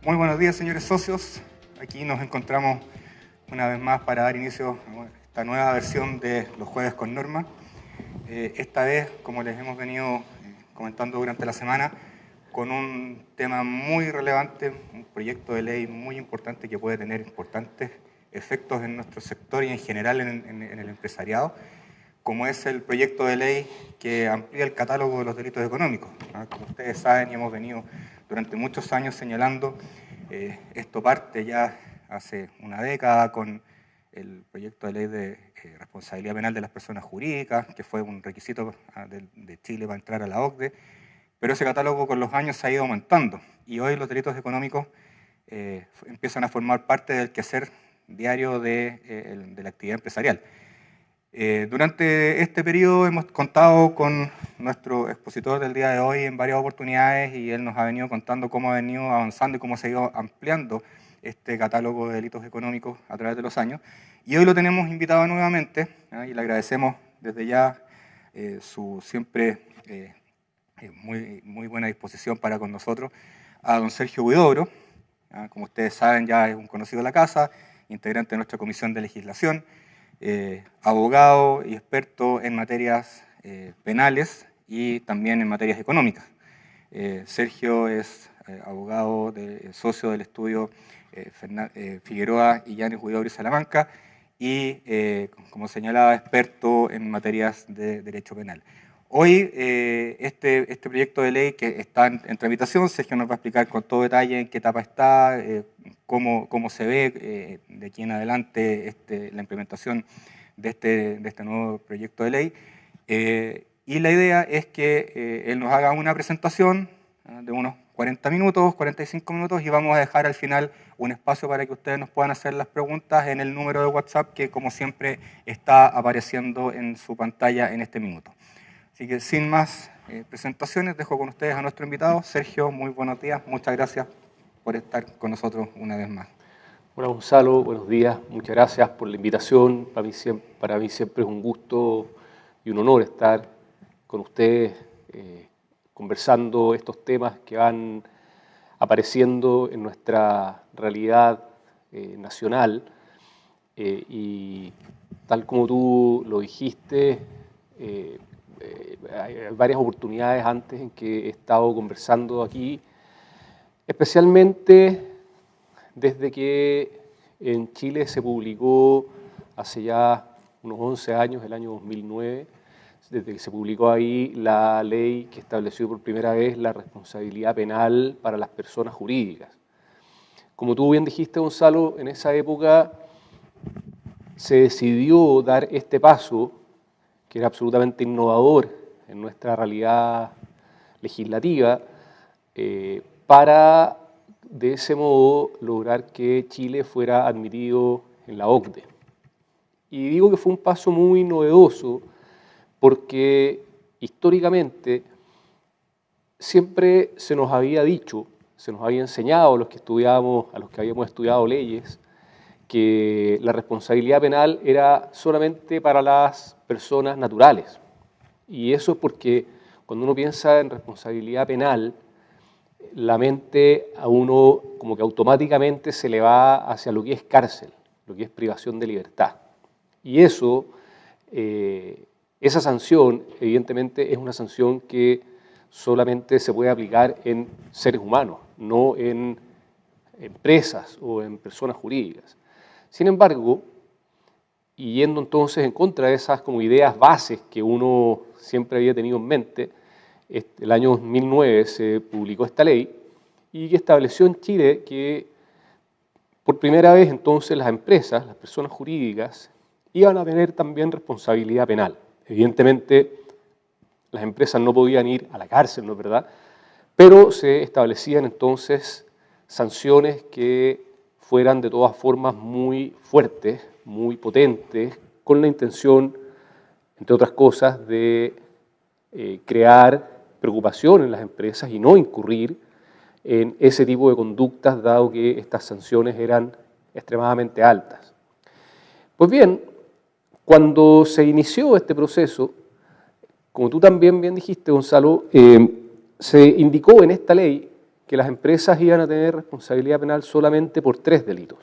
Muy buenos días, señores socios. Aquí nos encontramos una vez más para dar inicio a esta nueva versión de Los Jueves con Norma. Esta vez, como les hemos venido comentando durante la semana, con un tema muy relevante, un proyecto de ley muy importante que puede tener importantes efectos en nuestro sector y en general en el empresariado, como es el proyecto de ley que amplía el catálogo de los delitos económicos. Como ustedes saben, y hemos venido durante muchos años señalando, esto parte ya hace una década con el proyecto de ley de responsabilidad penal de las personas jurídicas, que fue un requisito de Chile para entrar a la OCDE, pero ese catálogo con los años se ha ido aumentando y hoy los delitos económicos empiezan a formar parte del quehacer diario de la actividad empresarial. Durante este periodo hemos contado con nuestro expositor del día de hoy en varias oportunidades y él nos ha venido contando cómo ha venido avanzando y cómo se ha ido ampliando este catálogo de delitos económicos a través de los años. Y hoy lo tenemos invitado nuevamente y le agradecemos desde ya su siempre muy buena disposición para con nosotros, a don Sergio Huidobro. Como ustedes saben, ya es un conocido de la casa, integrante de nuestra Comisión de Legislación, abogado y experto en materias penales y también en materias económicas. Sergio es abogado, socio del estudio Figueroa y Llanes Huidobro y Salamanca y, como señalaba, experto en materias de derecho penal. Hoy este proyecto de ley que está en tramitación, Sergio nos va a explicar con todo detalle en qué etapa está, cómo se ve de aquí en adelante la implementación de este nuevo proyecto de ley. Y la idea es que él nos haga una presentación de unos 40 minutos, 45 minutos, y vamos a dejar al final un espacio para que ustedes nos puedan hacer las preguntas en el número de WhatsApp que, como siempre, está apareciendo en su pantalla en este minuto. Así que sin más presentaciones, dejo con ustedes a nuestro invitado. Sergio, muy buenos días. Muchas gracias por estar con nosotros una vez más. Hola Gonzalo, buenos días. Muchas gracias por la invitación. Para mí siempre es un gusto y un honor estar con ustedes conversando estos temas que van apareciendo en nuestra realidad nacional. Y tal como tú lo dijiste, hay varias oportunidades antes en que he estado conversando aquí, especialmente desde que en Chile se publicó hace ya unos 11 años, el año 2009, desde que se publicó ahí la ley que estableció por primera vez la responsabilidad penal para las personas jurídicas. Como tú bien dijiste, Gonzalo, en esa época se decidió dar este paso, que era absolutamente innovador en nuestra realidad legislativa, para de ese modo lograr que Chile fuera admitido en la OCDE. Y digo que fue un paso muy novedoso porque históricamente siempre se nos había dicho, se nos había enseñado a los que habíamos estudiado leyes, que la responsabilidad penal era solamente para las personas naturales. Y eso es porque cuando uno piensa en responsabilidad penal, la mente a uno como que automáticamente se le va hacia lo que es cárcel, lo que es privación de libertad. Y eso, esa sanción, evidentemente, es una sanción que solamente se puede aplicar en seres humanos, no en empresas o en personas jurídicas. Sin embargo, y yendo entonces en contra de esas como ideas bases que uno siempre había tenido en mente, el año 2009 se publicó esta ley y que estableció en Chile que por primera vez entonces las empresas, las personas jurídicas, iban a tener también responsabilidad penal. Evidentemente, las empresas no podían ir a la cárcel, ¿no es verdad? Pero se establecían entonces sanciones que fueran de todas formas muy fuertes, muy potentes, con la intención, entre otras cosas, de crear preocupación en las empresas y no incurrir en ese tipo de conductas, dado que estas sanciones eran extremadamente altas. Pues bien, cuando se inició este proceso, como tú también bien dijiste, Gonzalo, se indicó en esta ley que las empresas iban a tener responsabilidad penal solamente por 3 delitos,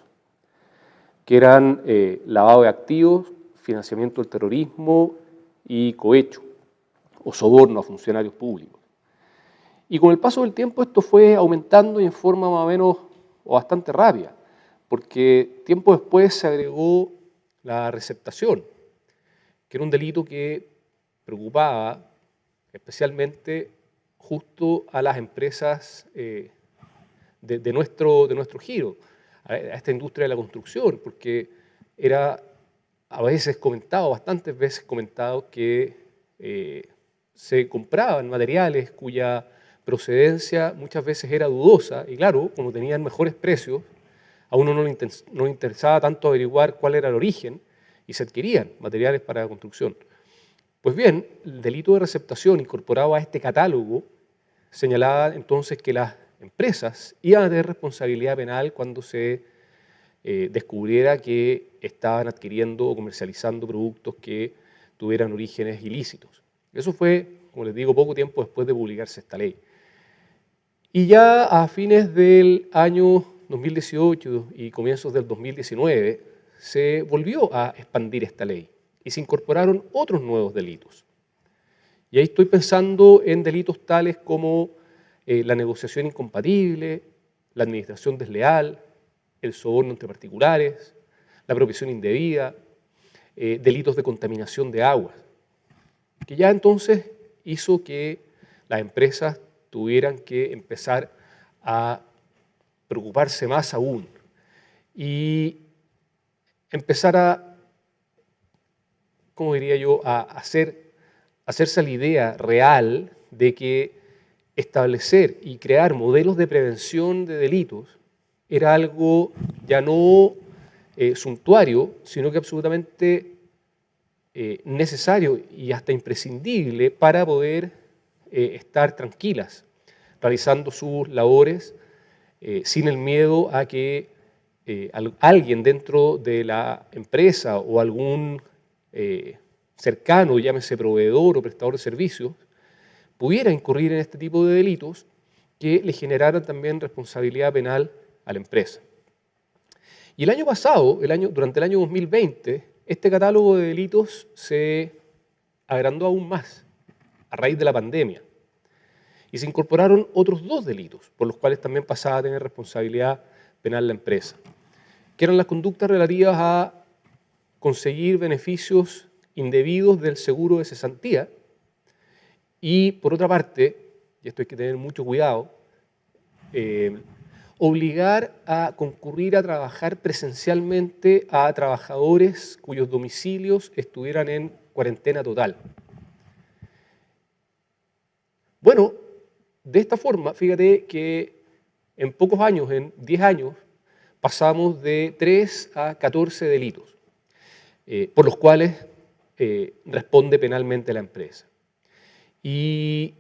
que eran lavado de activos, financiamiento del terrorismo y cohecho o soborno a funcionarios públicos. Y con el paso del tiempo esto fue aumentando y en forma más o menos o bastante rápida, porque tiempo después se agregó la receptación, que era un delito que preocupaba especialmente justo a las empresas de nuestro giro, a esta industria de la construcción, porque era a veces comentado, bastantes veces comentado, que se compraban materiales cuya procedencia muchas veces era dudosa, y claro, como tenían mejores precios, a uno no le interesaba tanto averiguar cuál era el origen, y se adquirían materiales para la construcción. Pues bien, el delito de receptación incorporado a este catálogo señalaba entonces que las empresas iban a tener responsabilidad penal cuando se descubriera que estaban adquiriendo o comercializando productos que tuvieran orígenes ilícitos. Eso fue, como les digo, poco tiempo después de publicarse esta ley. Y ya a fines del año 2018 y comienzos del 2019 se volvió a expandir esta ley y se incorporaron otros nuevos delitos. Y ahí estoy pensando en delitos tales como la negociación incompatible, la administración desleal, el soborno entre particulares, la apropiación indebida, delitos de contaminación de aguas, que ya entonces hizo que las empresas tuvieran que empezar a preocuparse más aún y empezar a, ¿cómo diría yo?, a hacerse a la idea real de que establecer y crear modelos de prevención de delitos era algo ya no suntuario, sino que absolutamente necesario y hasta imprescindible para poder estar tranquilas, realizando sus labores sin el miedo a que alguien dentro de la empresa o algún cercano, llámese proveedor o prestador de servicios, pudiera incurrir en este tipo de delitos que le generaran también responsabilidad penal a la empresa. Y el año pasado, durante el año 2020, este catálogo de delitos se agrandó aún más a raíz de la pandemia. Y se incorporaron otros 2 delitos por los cuales también pasaba a tener responsabilidad penal la empresa, que eran las conductas relativas a conseguir beneficios indebidos del seguro de cesantía y, por otra parte, y esto hay que tener mucho cuidado, obligar a concurrir a trabajar presencialmente a trabajadores cuyos domicilios estuvieran en cuarentena total. Bueno, de esta forma, fíjate que en pocos años, en 10 años, pasamos de 3 a 14 delitos, por los cuales responde penalmente la empresa. Y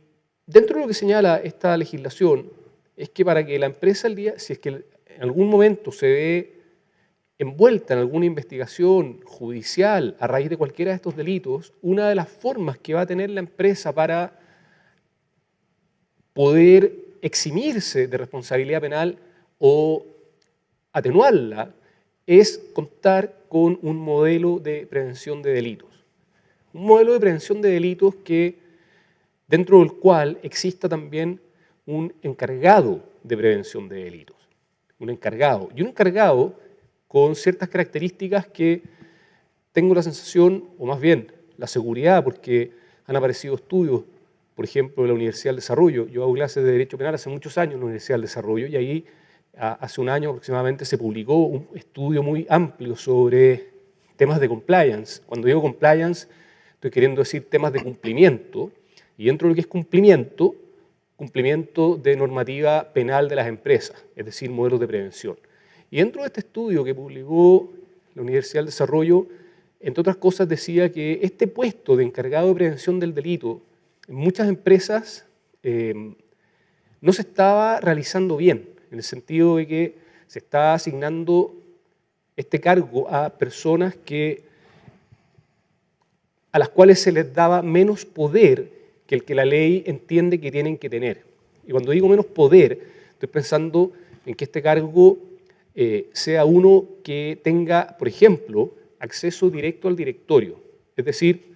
dentro de lo que señala esta legislación es que para que la empresa si es que en algún momento se ve envuelta en alguna investigación judicial a raíz de cualquiera de estos delitos, una de las formas que va a tener la empresa para poder eximirse de responsabilidad penal o atenuarla es contar con un modelo de prevención de delitos. Un modelo de prevención de delitos dentro del cual exista también un encargado de prevención de delitos. Un encargado con ciertas características que tengo la sensación, o más bien la seguridad, porque han aparecido estudios, por ejemplo, de la Universidad del Desarrollo. Yo hago clases de Derecho Penal hace muchos años en la Universidad del Desarrollo y ahí hace un año aproximadamente se publicó un estudio muy amplio sobre temas de compliance. Cuando digo compliance, estoy queriendo decir temas de cumplimiento, y dentro de lo que es cumplimiento de normativa penal de las empresas, es decir, modelos de prevención. Y dentro de este estudio que publicó la Universidad del Desarrollo, entre otras cosas decía que este puesto de encargado de prevención del delito en muchas empresas no se estaba realizando bien, en el sentido de que se está asignando este cargo a personas a las cuales se les daba menos poder que el que la ley entiende que tienen que tener. Y cuando digo menos poder, Estoy pensando en que este cargo sea uno que tenga, por ejemplo, acceso directo al directorio, es decir,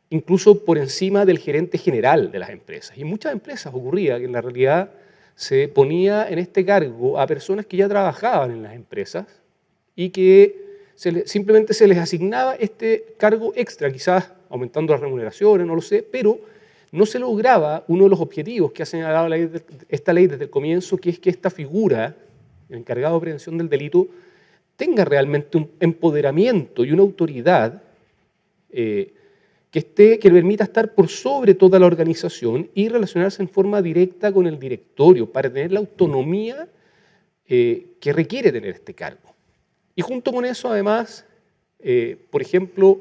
incluso por encima del gerente general de las empresas. Y en muchas empresas ocurría que en la realidad se ponía en este cargo a personas que ya trabajaban en las empresas y que simplemente se les asignaba este cargo extra, quizás aumentando las remuneraciones, no lo sé, pero no se lograba uno de los objetivos que ha señalado esta ley desde el comienzo, que es que esta figura, el encargado de prevención del delito, tenga realmente un empoderamiento y una autoridad que le permita estar por sobre toda la organización y relacionarse en forma directa con el directorio para tener la autonomía que requiere tener este cargo. Y junto con eso, además, por ejemplo,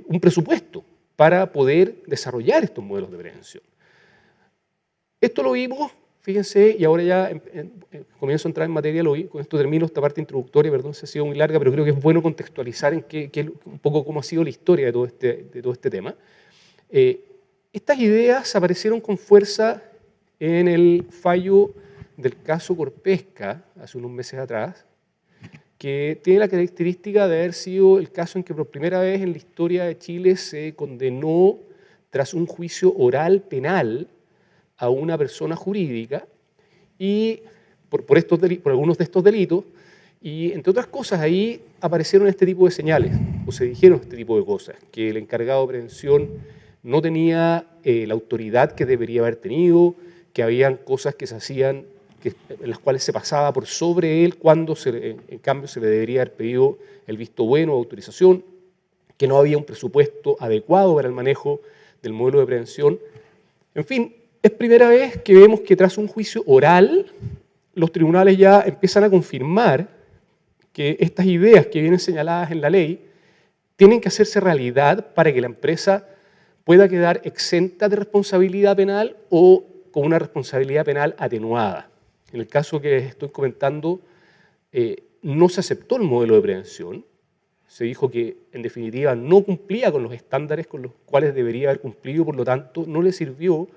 un presupuesto para poder desarrollar estos modelos de prevención. Esto lo vimos, fíjense, y ahora ya comienzo a entrar en materia, con esto termino esta parte introductoria, perdón si ha sido muy larga, pero creo que es bueno contextualizar un poco cómo ha sido la historia de todo este tema. Estas ideas aparecieron con fuerza en el fallo del caso Corpesca, hace unos meses atrás, que tiene la característica de haber sido el caso en que por primera vez en la historia de Chile se condenó tras un juicio oral penal a una persona jurídica y por algunos de estos delitos, y entre otras cosas ahí aparecieron este tipo de señales, o se dijeron este tipo de cosas, que el encargado de prevención no tenía la autoridad que debería haber tenido, que habían cosas que se hacían en las cuales se pasaba por sobre él cuando en cambio se le debería haber pedido el visto bueno o autorización, que no había un presupuesto adecuado para el manejo del modelo de prevención. En fin, es primera vez que vemos que tras un juicio oral los tribunales ya empiezan a confirmar que estas ideas que vienen señaladas en la ley tienen que hacerse realidad para que la empresa pueda quedar exenta de responsabilidad penal o con una responsabilidad penal atenuada. En el caso que estoy comentando, no se aceptó el modelo de prevención, se dijo que en definitiva no cumplía con los estándares con los cuales debería haber cumplido, por lo tanto no le sirvió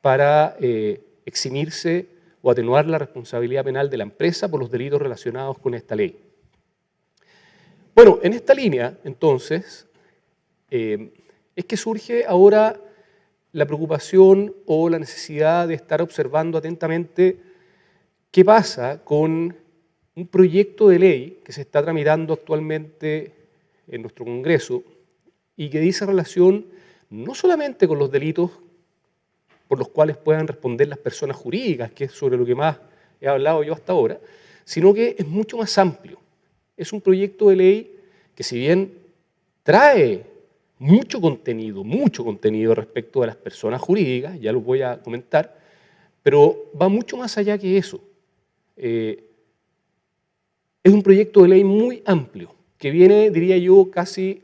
para eximirse o atenuar la responsabilidad penal de la empresa por los delitos relacionados con esta ley. Bueno, en esta línea, entonces, es que surge ahora la preocupación o la necesidad de estar observando atentamente qué pasa con un proyecto de ley que se está tramitando actualmente en nuestro Congreso y que dice relación no solamente con los delitos por los cuales puedan responder las personas jurídicas, que es sobre lo que más he hablado yo hasta ahora, sino que es mucho más amplio. Es un proyecto de ley que, si bien trae mucho contenido respecto de las personas jurídicas, ya lo voy a comentar, pero va mucho más allá que eso. Es un proyecto de ley muy amplio, que viene, diría yo, casi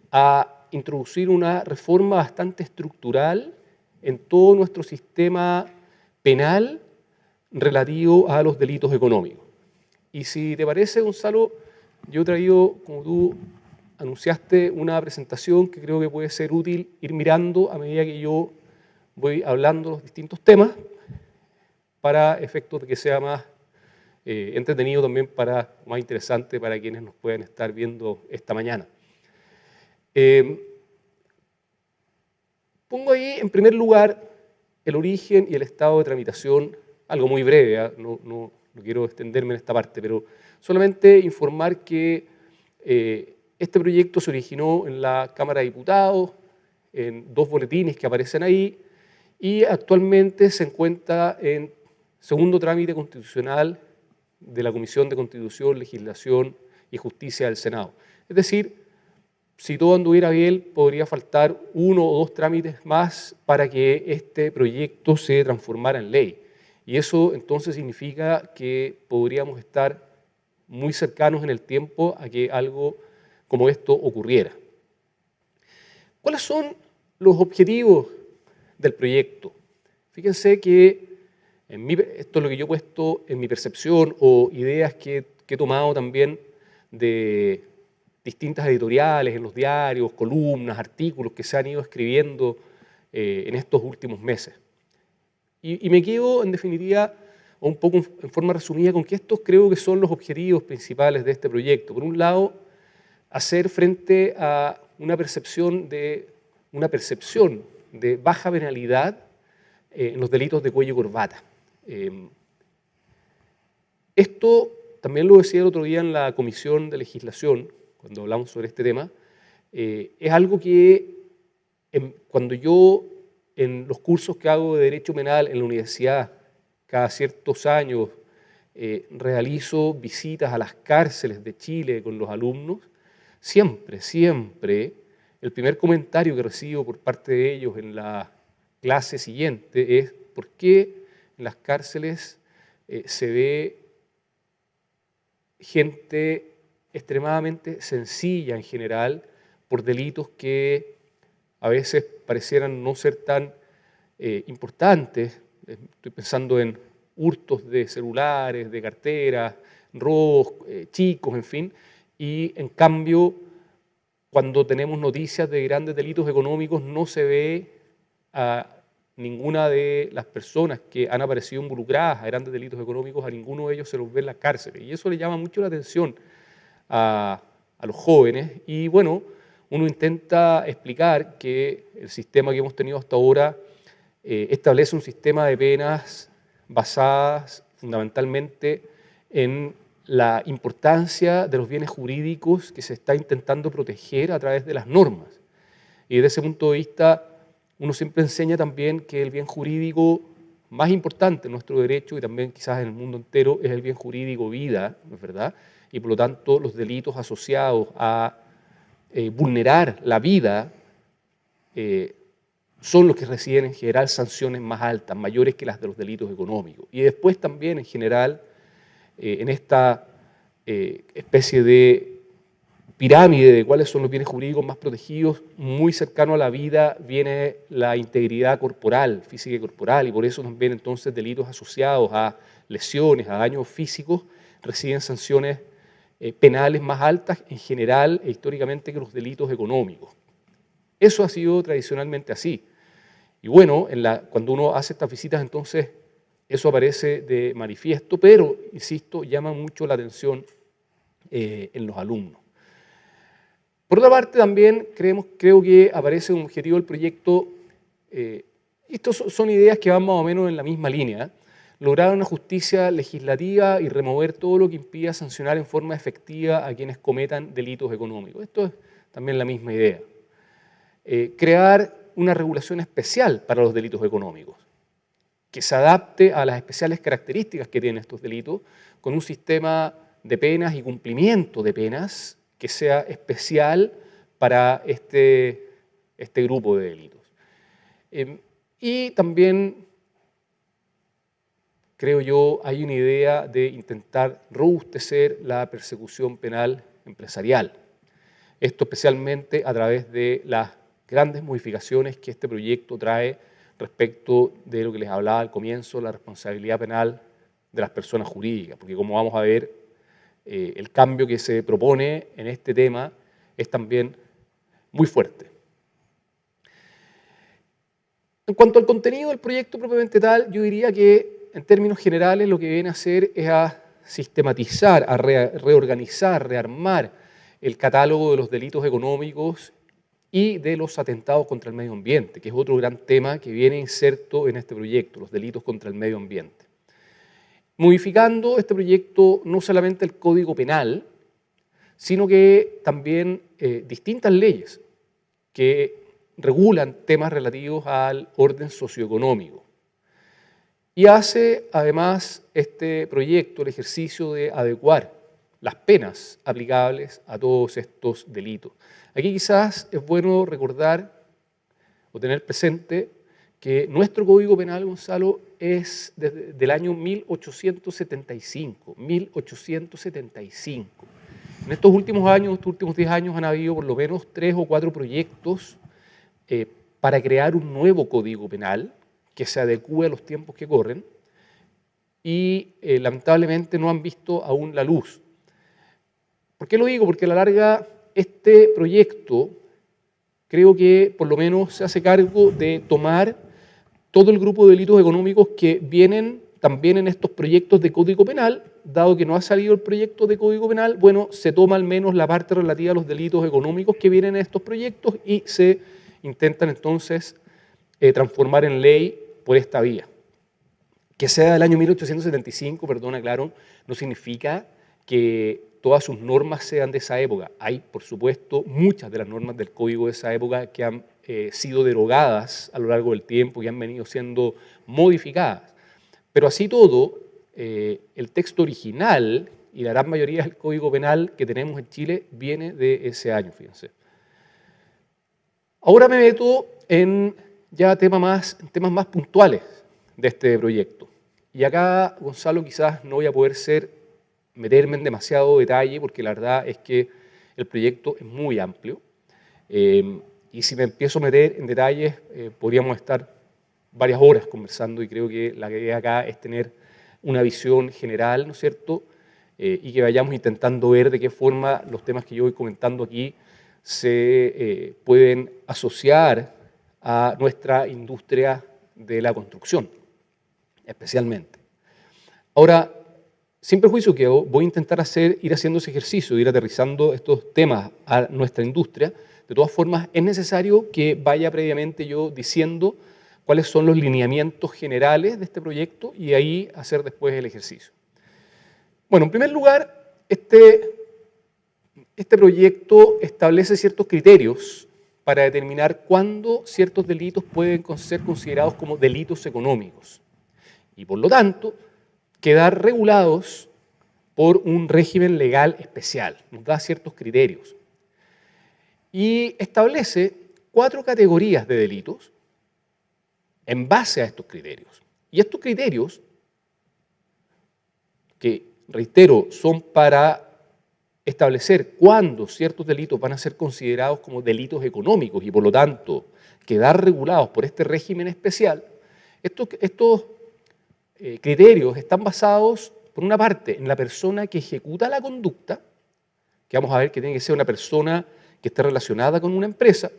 a introducir una reforma bastante estructural en todo nuestro sistema penal relativo a los delitos económicos. Y si te parece, Gonzalo, yo he traído, como tú anunciaste, una presentación que creo que puede ser útil ir mirando a medida que yo voy hablando los distintos temas, para efectos de que sea más entretenido también, más interesante para quienes nos puedan estar viendo esta mañana. Pongo ahí en primer lugar el origen y el estado de tramitación, algo muy breve, no quiero extenderme en esta parte, pero solamente informar que este proyecto se originó en la Cámara de Diputados, en 2 boletines que aparecen ahí, y actualmente se encuentra en segundo trámite constitucional de la Comisión de Constitución, Legislación y Justicia del Senado. Es decir, si todo anduviera bien, podría faltar 1 o 2 trámites más para que este proyecto se transformara en ley. Y eso entonces significa que podríamos estar muy cercanos en el tiempo a que algo como esto ocurriera. ¿Cuáles son los objetivos del proyecto? Fíjense que esto es lo que yo he puesto en mi percepción o ideas que he tomado también de distintas editoriales, en los diarios, columnas, artículos que se han ido escribiendo en estos últimos meses. Y me quedo, en definitiva, o un poco en forma resumida, con que estos creo que son los objetivos principales de este proyecto. Por un lado, hacer frente a una percepción de baja penalidad en los delitos de cuello y corbata. Esto también lo decía el otro día en la Comisión de Legislación, cuando hablamos sobre este tema, es algo que cuando yo en los cursos que hago de Derecho Penal en la universidad, cada ciertos años realizo visitas a las cárceles de Chile con los alumnos, siempre, el primer comentario que recibo por parte de ellos en la clase siguiente es ¿por qué en las cárceles se ve gente extremadamente sencilla en general por delitos que a veces parecieran no ser tan importantes? Estoy pensando en hurtos de celulares, de carteras, robos chicos, en fin, y en cambio cuando tenemos noticias de grandes delitos económicos no se ve a ninguna de las personas que han aparecido involucradas a grandes delitos económicos, a ninguno de ellos se los ve en la cárcel. Y eso le llama mucho la atención a los jóvenes. Y bueno, uno intenta explicar que el sistema que hemos tenido hasta ahora establece un sistema de penas basadas fundamentalmente en la importancia de los bienes jurídicos que se está intentando proteger a través de las normas. Y desde ese punto de vista, uno siempre enseña también que el bien jurídico más importante en nuestro derecho y también quizás en el mundo entero es el bien jurídico vida, ¿no es verdad? Y por lo tanto los delitos asociados a vulnerar la vida son los que reciben en general sanciones más altas, mayores que las de los delitos económicos. Y después también en general en esta especie de pirámide de cuáles son los bienes jurídicos más protegidos, muy cercano a la vida viene la integridad corporal, física y corporal, y por eso también entonces delitos asociados a lesiones, a daños físicos, reciben sanciones penales más altas en general e históricamente que los delitos económicos. Eso ha sido tradicionalmente así. Y bueno, cuando uno hace estas visitas entonces eso aparece de manifiesto, pero, insisto, llama mucho la atención en los alumnos. Por otra parte, también creo que aparece un objetivo del proyecto, estas son ideas que van más o menos en la misma línea, lograr una justicia legislativa y remover todo lo que impida sancionar en forma efectiva a quienes cometan delitos económicos. Esto es también la misma idea. Crear una regulación especial para los delitos económicos, que se adapte a las especiales características que tienen estos delitos, con un sistema de penas y cumplimiento de penas que sea especial para este grupo de delitos. Y también, creo yo, hay una idea de intentar robustecer la persecución penal empresarial. Esto especialmente a través de las grandes modificaciones que este proyecto trae respecto de lo que les hablaba al comienzo, la responsabilidad penal de las personas jurídicas, porque como vamos a ver, el cambio que se propone en este tema es también muy fuerte. En cuanto al contenido del proyecto propiamente tal, yo diría que en términos generales lo que viene a hacer es a sistematizar, a reorganizar, rearmar el catálogo de los delitos económicos y de los atentados contra el medio ambiente, que es otro gran tema que viene inserto en este proyecto, los delitos contra el medio ambiente. Modificando este proyecto no solamente el Código Penal, sino que también distintas leyes que regulan temas relativos al orden socioeconómico. Y hace además este proyecto el ejercicio de adecuar las penas aplicables a todos estos delitos. Aquí quizás es bueno recordar o tener presente que nuestro Código Penal, Gonzalo, es del año 1875. En estos últimos años, estos últimos 10 años, han habido por lo menos 3 o 4 proyectos para crear un nuevo Código Penal que se adecue a los tiempos que corren y lamentablemente no han visto aún la luz. ¿Por qué lo digo? Porque a la larga este proyecto creo que por lo menos se hace cargo de tomar todo el grupo de delitos económicos que vienen también en estos proyectos de Código Penal, dado que no ha salido el proyecto de Código Penal, bueno, se toma al menos la parte relativa a los delitos económicos que vienen en estos proyectos y se intentan entonces transformar en ley por esta vía. Que sea del año 1875, perdona, claro, no significa que todas sus normas sean de esa época. Hay, por supuesto, muchas de las normas del Código de esa época que han sido derogadas a lo largo del tiempo y han venido siendo modificadas. Pero así todo, el texto original y la gran mayoría del Código Penal que tenemos en Chile viene de ese año, fíjense. Ahora me meto en ya temas más puntuales de este proyecto. Y acá, Gonzalo, quizás no voy a poder meterme en demasiado detalle porque la verdad es que el proyecto es muy amplio. Y si me empiezo a meter en detalles, podríamos estar varias horas conversando y creo que la idea acá es tener una visión general, ¿no es cierto? Y que vayamos intentando ver de qué forma los temas que yo voy comentando aquí se pueden asociar a nuestra industria de la construcción, especialmente. Ahora, sin perjuicio que voy a intentar ir haciendo ese ejercicio, ir aterrizando estos temas a nuestra industria, de todas formas es necesario que vaya previamente yo diciendo cuáles son los lineamientos generales de este proyecto y ahí hacer después el ejercicio. Bueno, en primer lugar, este proyecto establece ciertos criterios para determinar cuándo ciertos delitos pueden ser considerados como delitos económicos y, por lo tanto, quedar regulados por un régimen legal especial. Nos da ciertos criterios. Y establece 4 categorías de delitos en base a estos criterios. Y estos criterios, que reitero, son para establecer cuándo ciertos delitos van a ser considerados como delitos económicos y por lo tanto quedar regulados por este régimen especial, estos criterios están basados, por una parte, en la persona que ejecuta la conducta, que vamos a ver que tiene que ser una persona que esté relacionada con una empresa,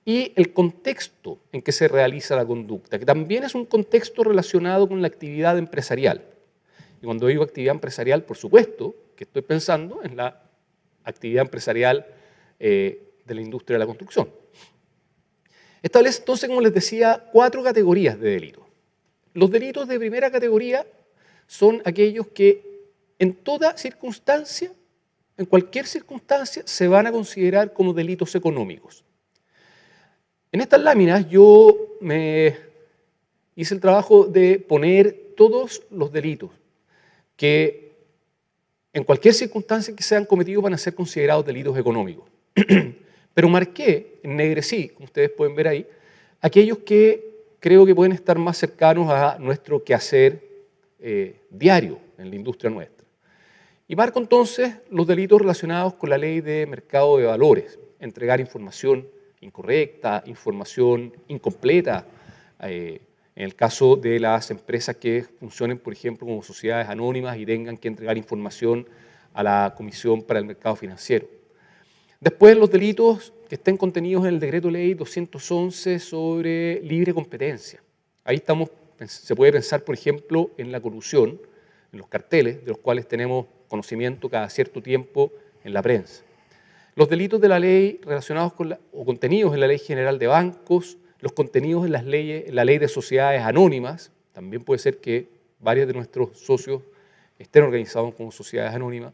y el contexto en que se realiza la conducta, que también es un contexto relacionado con la actividad empresarial. Y cuando digo actividad empresarial, por supuesto, que estoy pensando en la actividad empresarial de la industria de la construcción. Establece entonces, como les decía, 4 categorías de delitos. Los delitos de primera categoría son aquellos que en toda circunstancia, en cualquier circunstancia, se van a considerar como delitos económicos. En estas láminas yo me hice el trabajo de poner todos los delitos que en cualquier circunstancia que sean cometidos van a ser considerados delitos económicos. Pero marqué, ennegrecí, como ustedes pueden ver ahí, aquellos que creo que pueden estar más cercanos a nuestro quehacer diario en la industria nuestra. Y marco entonces los delitos relacionados con la ley de mercado de valores, entregar información incorrecta, información incompleta, en el caso de las empresas que funcionen, por ejemplo, como sociedades anónimas y tengan que entregar información a la Comisión para el Mercado Financiero. Después, los delitos que estén contenidos en el Decreto Ley 211 sobre libre competencia. Ahí se puede pensar, por ejemplo, en la colusión, en los carteles, de los cuales tenemos conocimiento cada cierto tiempo en la prensa. Los delitos de la ley relacionados con o contenidos en la Ley General de Bancos, los contenidos en la ley de sociedades anónimas, también puede ser que varios de nuestros socios estén organizados como sociedades anónimas,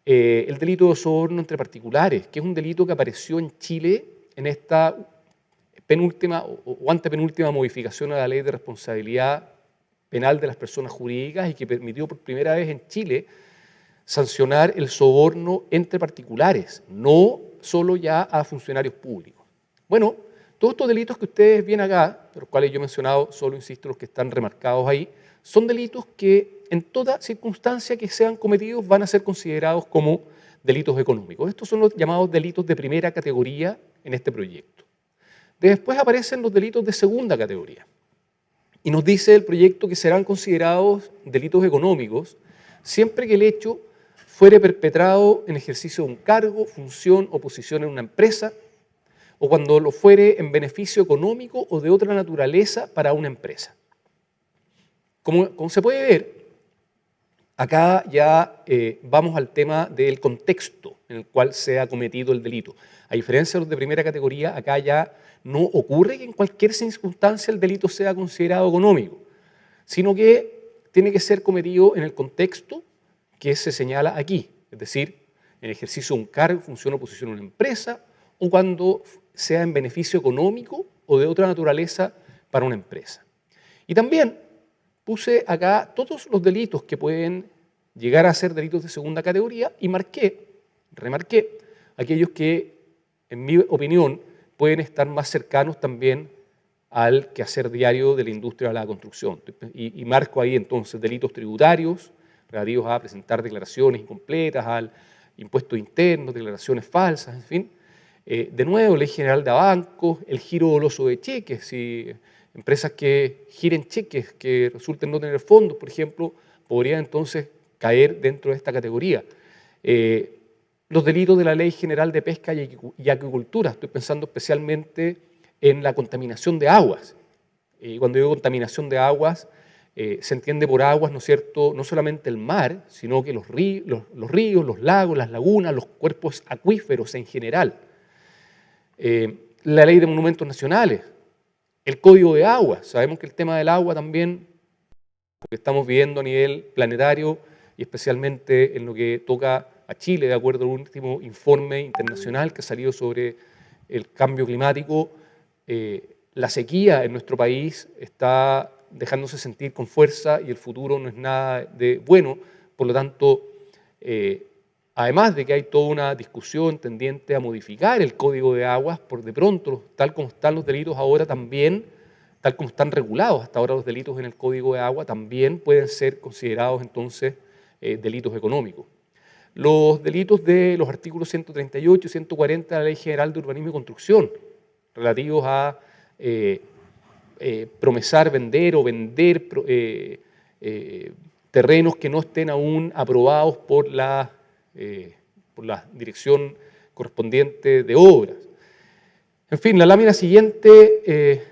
el delito de soborno entre particulares, que es un delito que apareció en Chile en esta penúltima o antepenúltima modificación a la Ley de Responsabilidad Penal de las Personas Jurídicas y que permitió por primera vez en Chile sancionar el soborno entre particulares, no solo ya a funcionarios públicos. Bueno, todos estos delitos que ustedes ven acá, de los cuales yo he mencionado, solo insisto, los que están remarcados ahí, son delitos que en toda circunstancia que sean cometidos van a ser considerados como delitos económicos. Estos son los llamados delitos de primera categoría en este proyecto. Después aparecen los delitos de segunda categoría. Y nos dice el proyecto que serán considerados delitos económicos siempre que el hecho fuere perpetrado en ejercicio de un cargo, función o posición en una empresa, o cuando lo fuere en beneficio económico o de otra naturaleza para una empresa. Como se puede ver, acá ya vamos al tema del contexto en el cual se ha cometido el delito. A diferencia de los de primera categoría, acá ya no ocurre que en cualquier circunstancia el delito sea considerado económico, sino que tiene que ser cometido en el contexto que se señala aquí, es decir, en ejercicio de un cargo, función o posición en una empresa, o cuando sea en beneficio económico o de otra naturaleza para una empresa. Y también puse acá todos los delitos que pueden llegar a ser delitos de segunda categoría y remarqué aquellos que, en mi opinión, pueden estar más cercanos también al quehacer diario de la industria de la construcción. Y marco ahí entonces delitos tributarios relativos a presentar declaraciones incompletas, al impuesto interno, declaraciones falsas, en fin. De nuevo, Ley General de Bancos, el giro doloso de cheques, si empresas que giren cheques que resulten no tener fondos, por ejemplo, podrían entonces caer dentro de esta categoría. Los delitos de la Ley General de Pesca y Acuicultura, estoy pensando especialmente en la contaminación de aguas. Cuando digo contaminación de aguas, se entiende por aguas, ¿no es cierto?, no solamente el mar, sino que los ríos, los lagos, las lagunas, los cuerpos acuíferos en general. La Ley de Monumentos Nacionales, el Código de Aguas. Sabemos que el tema del agua también, porque estamos viviendo a nivel planetario y especialmente en lo que toca a Chile, de acuerdo al último informe internacional que ha salido sobre el cambio climático, la sequía en nuestro país está dejándose sentir con fuerza y el futuro no es nada de bueno. Por lo tanto, además de que hay toda una discusión tendiente a modificar el Código de Aguas, por de pronto, tal como están los delitos ahora también, tal como están regulados hasta ahora los delitos en el Código de Agua, también pueden ser considerados entonces delitos económicos. Los delitos de los artículos 138 y 140 de la Ley General de Urbanismo y Construcción, relativos a promesar vender o vender terrenos que no estén aún aprobados por la dirección correspondiente de obras. En fin, la lámina siguiente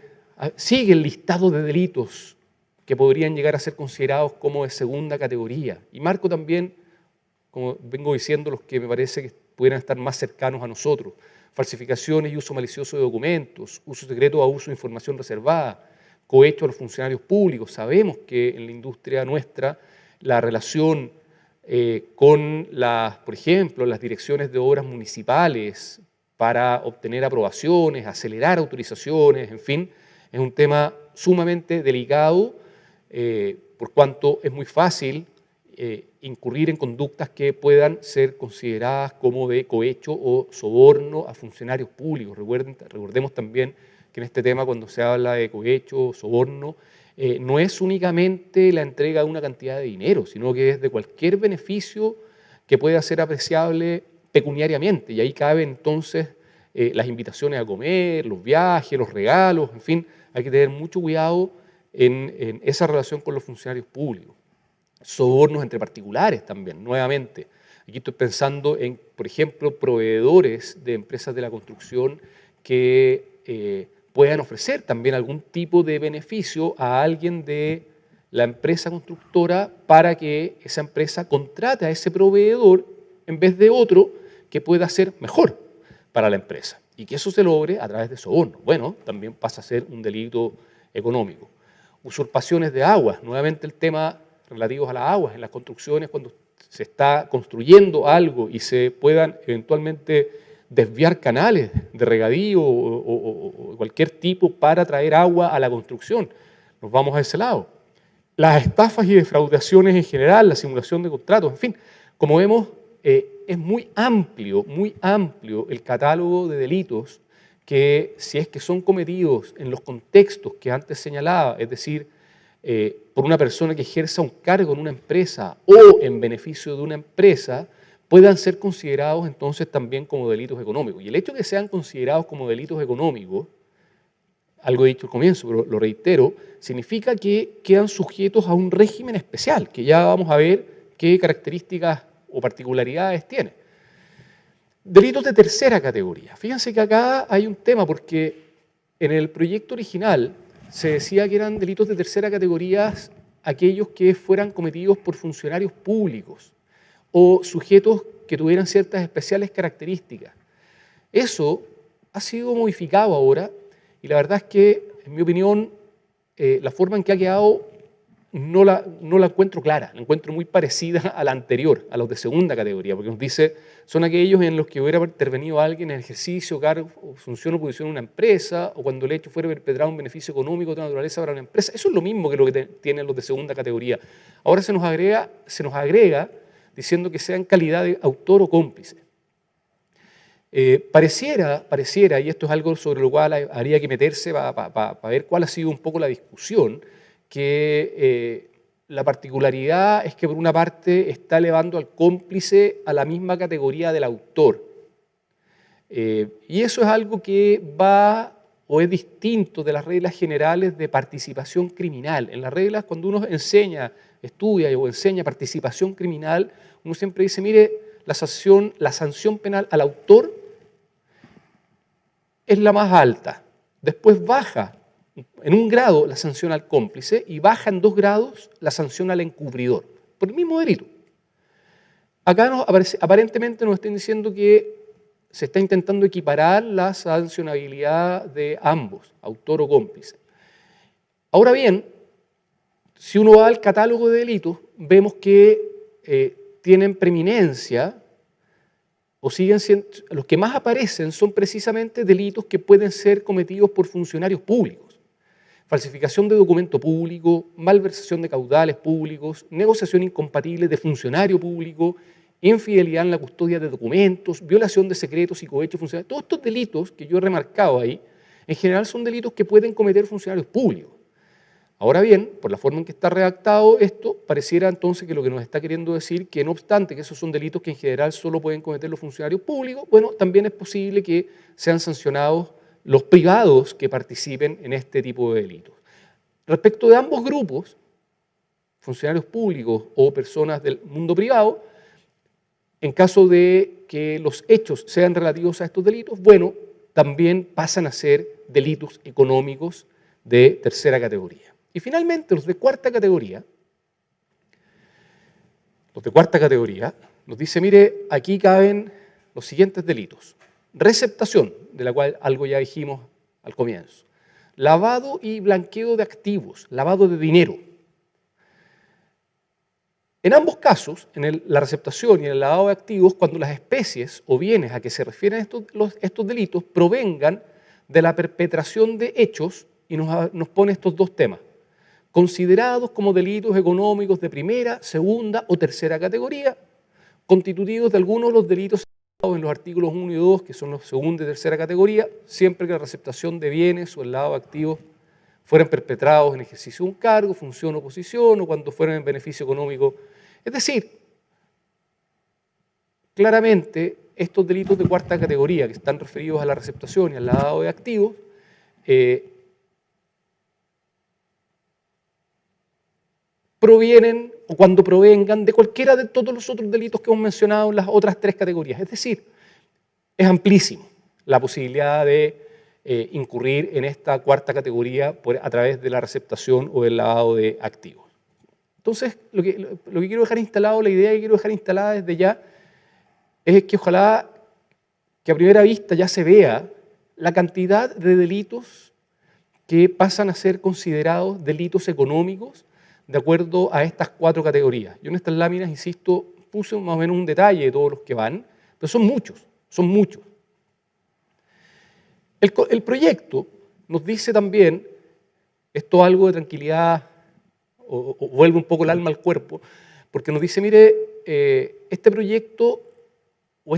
sigue el listado de delitos que podrían llegar a ser considerados como de segunda categoría. Y marco también, como vengo diciendo, los que me parece que pudieran estar más cercanos a nosotros: falsificaciones y uso malicioso de documentos, uso secreto a uso de información reservada, cohecho a los funcionarios públicos. Sabemos que en la industria nuestra la relación con por ejemplo, las direcciones de obras municipales para obtener aprobaciones, acelerar autorizaciones, en fin, es un tema sumamente delicado, por cuanto es muy fácil incurrir en conductas que puedan ser consideradas como de cohecho o soborno a funcionarios públicos. Recordemos también que en este tema, cuando se habla de cohecho o soborno, no es únicamente la entrega de una cantidad de dinero, sino que es de cualquier beneficio que pueda ser apreciable pecuniariamente. Y ahí caben entonces las invitaciones a comer, los viajes, los regalos, en fin, hay que tener mucho cuidado en esa relación con los funcionarios públicos. Sobornos entre particulares también, nuevamente. Aquí estoy pensando en, por ejemplo, proveedores de empresas de la construcción que puedan ofrecer también algún tipo de beneficio a alguien de la empresa constructora para que esa empresa contrate a ese proveedor en vez de otro que pueda ser mejor para la empresa, y que eso se logre a través de soborno. Bueno, también pasa a ser un delito económico. Usurpaciones de aguas, nuevamente el tema relativos a las aguas en las construcciones, cuando se está construyendo algo y se puedan eventualmente desviar canales de regadío o cualquier tipo para traer agua a la construcción. Nos vamos a ese lado. Las estafas y defraudaciones en general, la simulación de contratos, en fin, como vemos, es muy amplio el catálogo de delitos que, si es que son cometidos en los contextos que antes señalaba, es decir, por una persona que ejerza un cargo en una empresa o en beneficio de una empresa, puedan ser considerados entonces también como delitos económicos. Y el hecho de que sean considerados como delitos económicos, algo he dicho al comienzo, pero lo reitero, significa que quedan sujetos a un régimen especial, que ya vamos a ver qué características o particularidades tiene. Delitos de tercera categoría. Fíjense que acá hay un tema, porque en el proyecto original se decía que eran delitos de tercera categoría aquellos que fueran cometidos por funcionarios públicos o sujetos que tuvieran ciertas especiales características. Eso ha sido modificado ahora y la verdad es que, en mi opinión, la forma en que ha quedado no la encuentro clara, la encuentro muy parecida a la anterior, a los de segunda categoría, porque nos dice, son aquellos en los que hubiera intervenido alguien en ejercicio, cargo, función o posición en una empresa, o cuando el hecho fuera perpetrado un beneficio económico de otra naturaleza para una empresa. Eso es lo mismo que lo que tienen los de segunda categoría. Ahora se nos agrega diciendo que sea en calidad de autor o cómplice. Pareciera, y esto es algo sobre lo cual habría que meterse para ver cuál ha sido un poco la discusión, que la particularidad es que por una parte está elevando al cómplice a la misma categoría del autor. Y eso es algo que va o es distinto de las reglas generales de participación criminal. En las reglas, cuando uno estudia o enseña participación criminal, uno siempre dice, mire, la sanción penal al autor es la más alta. Después baja en 1 grado la sanción al cómplice y baja en 2 grados la sanción al encubridor, por el mismo delito. Acá aparentemente nos están diciendo que se está intentando equiparar la sancionabilidad de ambos, autor o cómplice. Ahora bien, si uno va al catálogo de delitos, vemos que tienen preeminencia, o siguen siendo, los que más aparecen son precisamente delitos que pueden ser cometidos por funcionarios públicos. Falsificación de documento público, malversación de caudales públicos, negociación incompatible de funcionario público, infidelidad en la custodia de documentos, violación de secretos y cohecho funcionarial. Todos estos delitos que yo he remarcado ahí, en general son delitos que pueden cometer funcionarios públicos. Ahora bien, por la forma en que está redactado esto, pareciera entonces que lo que nos está queriendo decir que no obstante que esos son delitos que en general solo pueden cometer los funcionarios públicos, bueno, también es posible que sean sancionados los privados que participen en este tipo de delitos. Respecto de ambos grupos, funcionarios públicos o personas del mundo privado, en caso de que los hechos sean relativos a estos delitos, bueno, también pasan a ser delitos económicos de tercera categoría. Y finalmente, los de cuarta categoría nos dice, mire, aquí caben los siguientes delitos. Receptación, de la cual algo ya dijimos al comienzo. Lavado y blanqueo de activos, lavado de dinero. En ambos casos, en la receptación y en el lavado de activos, cuando las especies o bienes a que se refieren estos delitos provengan de la perpetración de hechos, y nos pone estos 2 temas, considerados como delitos económicos de primera, segunda o tercera categoría, constitutivos de algunos de los delitos en los artículos 1 y 2, que son los segunda y tercera categoría, siempre que la receptación de bienes o el lavado de activos fueran perpetrados en ejercicio de un cargo, función o posición, o cuando fueran en beneficio económico. Es decir, claramente estos delitos de cuarta categoría, que están referidos a la receptación y al lavado de activos, provienen o cuando provengan de cualquiera de todos los otros delitos que hemos mencionado en las otras 3 categorías. Es decir, es amplísimo la posibilidad de incurrir en esta cuarta categoría a través de la receptación o del lavado de activos. Entonces, lo que quiero dejar instalado, la idea que quiero dejar instalada desde ya, es que ojalá que a primera vista ya se vea la cantidad de delitos que pasan a ser considerados delitos económicos de acuerdo a estas 4 categorías. Yo en estas láminas, insisto, puse más o menos un detalle de todos los que van, pero son muchos, son muchos. El proyecto nos dice también, esto algo de tranquilidad, o vuelve un poco el alma al cuerpo, porque nos dice, mire, este proyecto, o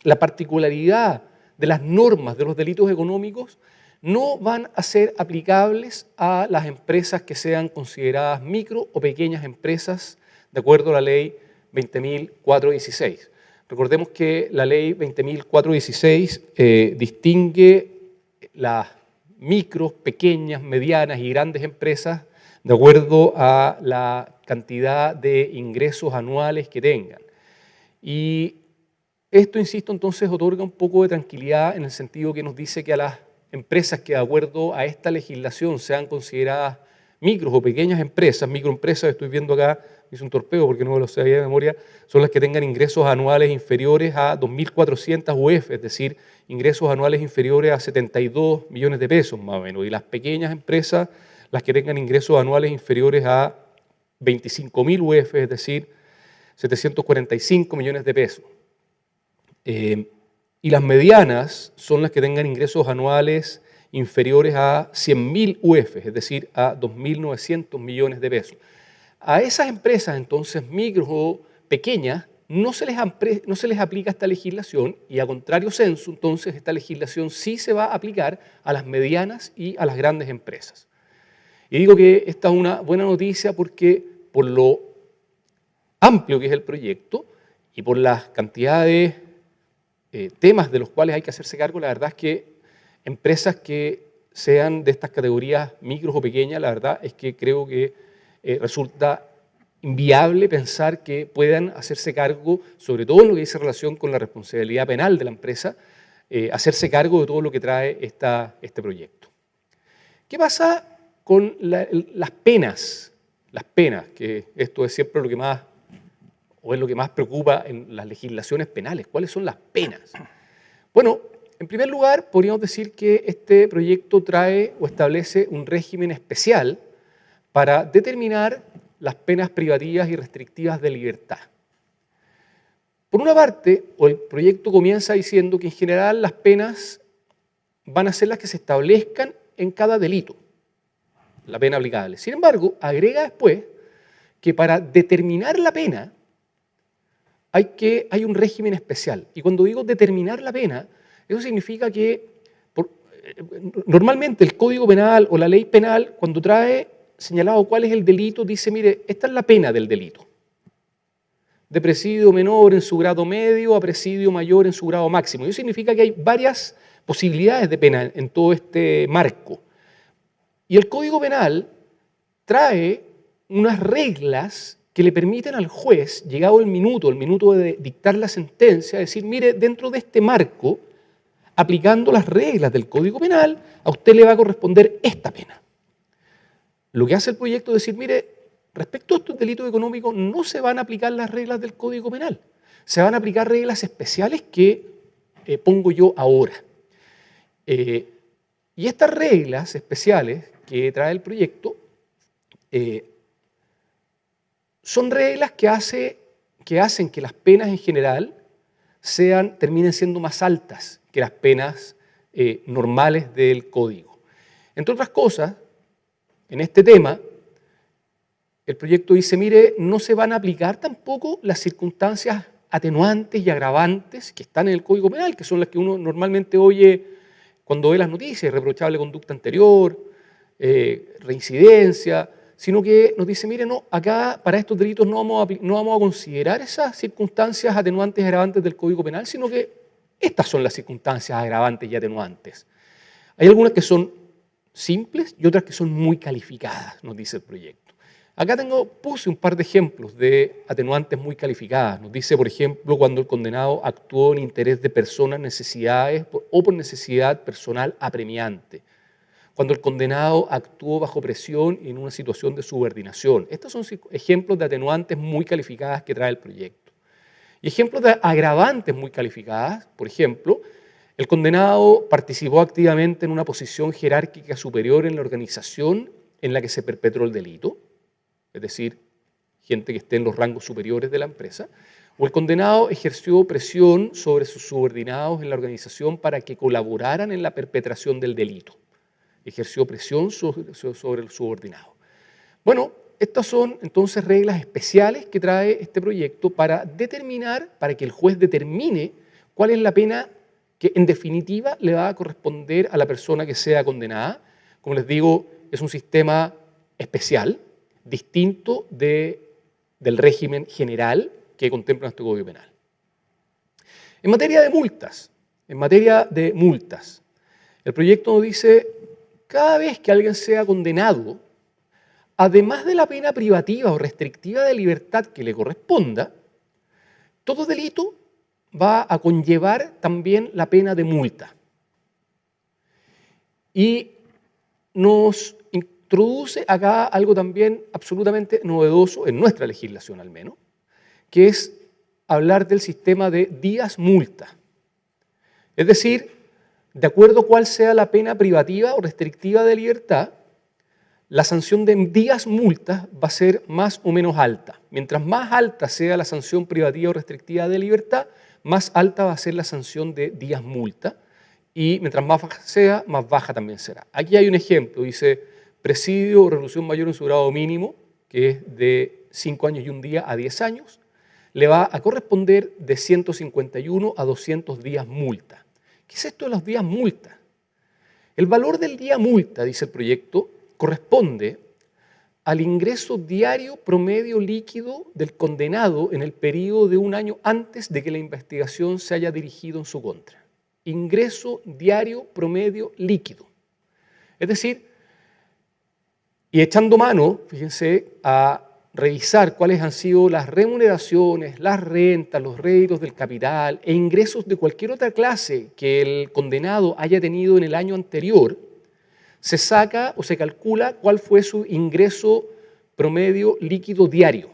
la particularidad de las normas de los delitos económicos no van a ser aplicables a las empresas que sean consideradas micro o pequeñas empresas, de acuerdo a la ley 20.416. Recordemos que la ley 20.416 distingue las micros, pequeñas, medianas y grandes empresas de acuerdo a la cantidad de ingresos anuales que tengan. Y esto, insisto, entonces otorga un poco de tranquilidad en el sentido que nos dice que a las empresas que de acuerdo a esta legislación sean consideradas micros o pequeñas empresas, microempresas, estoy viendo acá, hice un torpeo porque no lo sabía de memoria, son las que tengan ingresos anuales inferiores a 2.400 UF, es decir, ingresos anuales inferiores a 72 millones de pesos más o menos, y las pequeñas empresas, las que tengan ingresos anuales inferiores a 25.000 UF, es decir, 745 millones de pesos. Y las medianas son las que tengan ingresos anuales inferiores a 100.000 UF, es decir, a 2.900 millones de pesos. A esas empresas, entonces, micros o pequeñas, no se les aplica esta legislación y a contrario censo, entonces, esta legislación sí se va a aplicar a las medianas y a las grandes empresas. Y digo que esta es una buena noticia porque por lo amplio que es el proyecto y por las cantidades de temas de los cuales hay que hacerse cargo, la verdad es que empresas que sean de estas categorías micros o pequeñas, la verdad es que creo que resulta inviable pensar que puedan hacerse cargo, sobre todo en lo que dice relación con la responsabilidad penal de la empresa, hacerse cargo de todo lo que trae este proyecto. ¿Qué pasa con las penas? Las penas, que esto es siempre lo que más, o es lo que más preocupa en las legislaciones penales. ¿Cuáles son las penas? Bueno, en primer lugar, podríamos decir que este proyecto trae o establece un régimen especial para determinar las penas privativas y restrictivas de libertad. Por una parte, el proyecto comienza diciendo que en general las penas van a ser las que se establezcan en cada delito, la pena aplicable. Sin embargo, agrega después que para determinar la pena hay un régimen especial. Y cuando digo determinar la pena, eso significa que normalmente el Código Penal o la ley penal, cuando trae señalado cuál es el delito, dice, mire, esta es la pena del delito. De presidio menor en su grado medio a presidio mayor en su grado máximo. Eso significa que hay varias posibilidades de pena en todo este marco. Y el Código Penal trae unas reglas que le permiten al juez, llegado el minuto de dictar la sentencia, decir, mire, dentro de este marco, aplicando las reglas del Código Penal, a usted le va a corresponder esta pena. Lo que hace el proyecto es decir, mire, respecto a estos delitos económicos no se van a aplicar las reglas del Código Penal, se van a aplicar reglas especiales que pongo yo ahora. Y estas reglas especiales que trae el proyecto son reglas que hacen que las penas en general terminen siendo más altas que las penas normales del Código. Entre otras cosas, en este tema, el proyecto dice, mire, no se van a aplicar tampoco las circunstancias atenuantes y agravantes que están en el Código Penal, que son las que uno normalmente oye cuando ve las noticias, irreprochable conducta anterior, reincidencia, sino que nos dice, mire, no, acá para estos delitos no vamos a considerar esas circunstancias atenuantes y agravantes del Código Penal, sino que estas son las circunstancias agravantes y atenuantes. Hay algunas que son simples y otras que son muy calificadas, nos dice el proyecto. Acá puse un par de ejemplos de atenuantes muy calificadas. Nos dice, por ejemplo, cuando el condenado actuó en interés de personas, necesidades o por necesidad personal apremiante. Cuando el condenado actuó bajo presión y en una situación de subordinación. Estos son ejemplos de atenuantes muy calificadas que trae el proyecto. Y ejemplos de agravantes muy calificadas, por ejemplo, el condenado participó activamente en una posición jerárquica superior en la organización en la que se perpetró el delito, es decir, gente que esté en los rangos superiores de la empresa, o el condenado ejerció presión sobre sus subordinados en la organización para que colaboraran en la perpetración del delito. Ejerció presión sobre el subordinado. Bueno, estas son entonces reglas especiales que trae este proyecto para que el juez determine cuál es la pena que en definitiva le va a corresponder a la persona que sea condenada. Como les digo, es un sistema especial, distinto del régimen general que contempla nuestro Código Penal. En materia de multas, el proyecto nos dice, cada vez que alguien sea condenado, además de la pena privativa o restrictiva de libertad que le corresponda, todo delito va a conllevar también la pena de multa. y nos introduce acá algo también absolutamente novedoso en nuestra legislación al menos, que es hablar del sistema de días multa. Es decir, de acuerdo a cuál sea la pena privativa o restrictiva de libertad, la sanción de días multas va a ser más o menos alta. Mientras más alta sea la sanción privativa o restrictiva de libertad, más alta va a ser la sanción de días multa. Y mientras más baja sea, más baja también será. Aquí hay un ejemplo, dice presidio o reclusión mayor en su grado mínimo, que es de 5 años y un día a 10 años, le va a corresponder de 151 a 200 días multa. ¿Qué es esto de los días multa? El valor del día multa, dice el proyecto, corresponde al ingreso diario promedio líquido del condenado en el periodo de un año antes de que la investigación se haya dirigido en su contra. Ingreso diario promedio líquido. Es decir, y echando mano, fíjense, a revisar cuáles han sido las remuneraciones, las rentas, los réditos del capital e ingresos de cualquier otra clase que el condenado haya tenido en el año anterior, se saca o se calcula cuál fue su ingreso promedio líquido diario.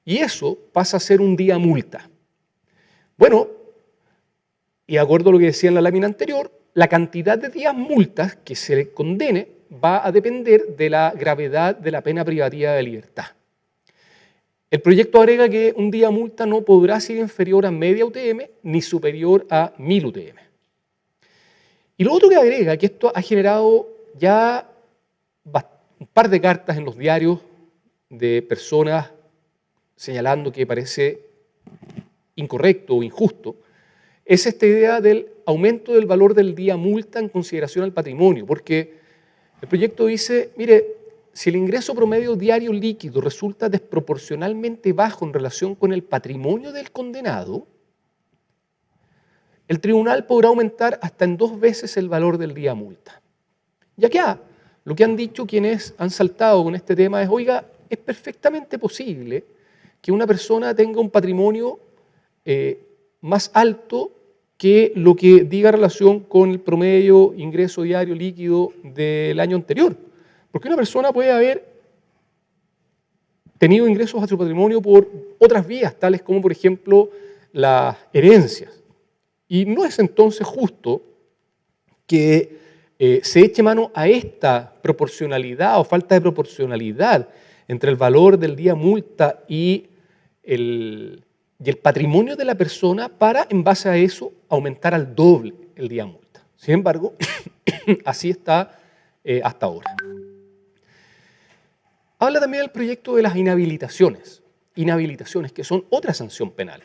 Y eso pasa a ser un día multa. Bueno, y de acuerdo a lo que decía en la lámina anterior, la cantidad de días multas que se le condene va a depender de la gravedad de la pena privativa de libertad. El proyecto agrega que un día multa no podrá ser inferior a media UTM ni superior a 1000 UTM. Y lo otro que agrega, que esto ha generado ya un par de cartas en los diarios de personas señalando que parece incorrecto o injusto, es esta idea del aumento del valor del día multa en consideración al patrimonio, porque el proyecto dice, mire, si el ingreso promedio diario líquido resulta desproporcionalmente bajo en relación con el patrimonio del condenado, el tribunal podrá aumentar hasta en 2 veces el valor del día multa. Y acá, lo que han dicho quienes han saltado con este tema es, oiga, es perfectamente posible que una persona tenga un patrimonio más alto que lo que diga relación con el promedio ingreso diario líquido del año anterior. Porque una persona puede haber tenido ingresos a su patrimonio por otras vías, tales como, por ejemplo, las herencias. Y no es entonces justo que se eche mano a esta proporcionalidad o falta de proporcionalidad entre el valor del día multa y el patrimonio de la persona para, en base a eso, aumentar al doble el día multa. Sin embargo, así está hasta ahora. Habla también del proyecto de las inhabilitaciones, que son otra sanción penal.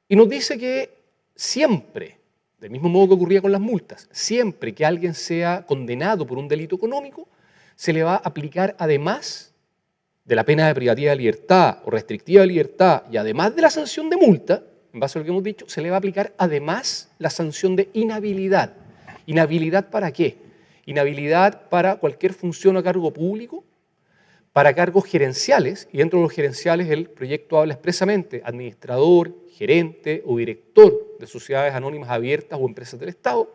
Y nos dice que siempre, del mismo modo que ocurría con las multas, siempre que alguien sea condenado por un delito económico, se le va a aplicar además de la pena de privativa de libertad o restrictiva de libertad y además de la sanción de multa, en base a lo que hemos dicho, se le va a aplicar además la sanción de inhabilidad. ¿Inhabilidad para qué? Inhabilidad para cualquier función a cargo público, para cargos gerenciales, y dentro de los gerenciales el proyecto habla expresamente administrador, gerente o director de sociedades anónimas abiertas o empresas del Estado,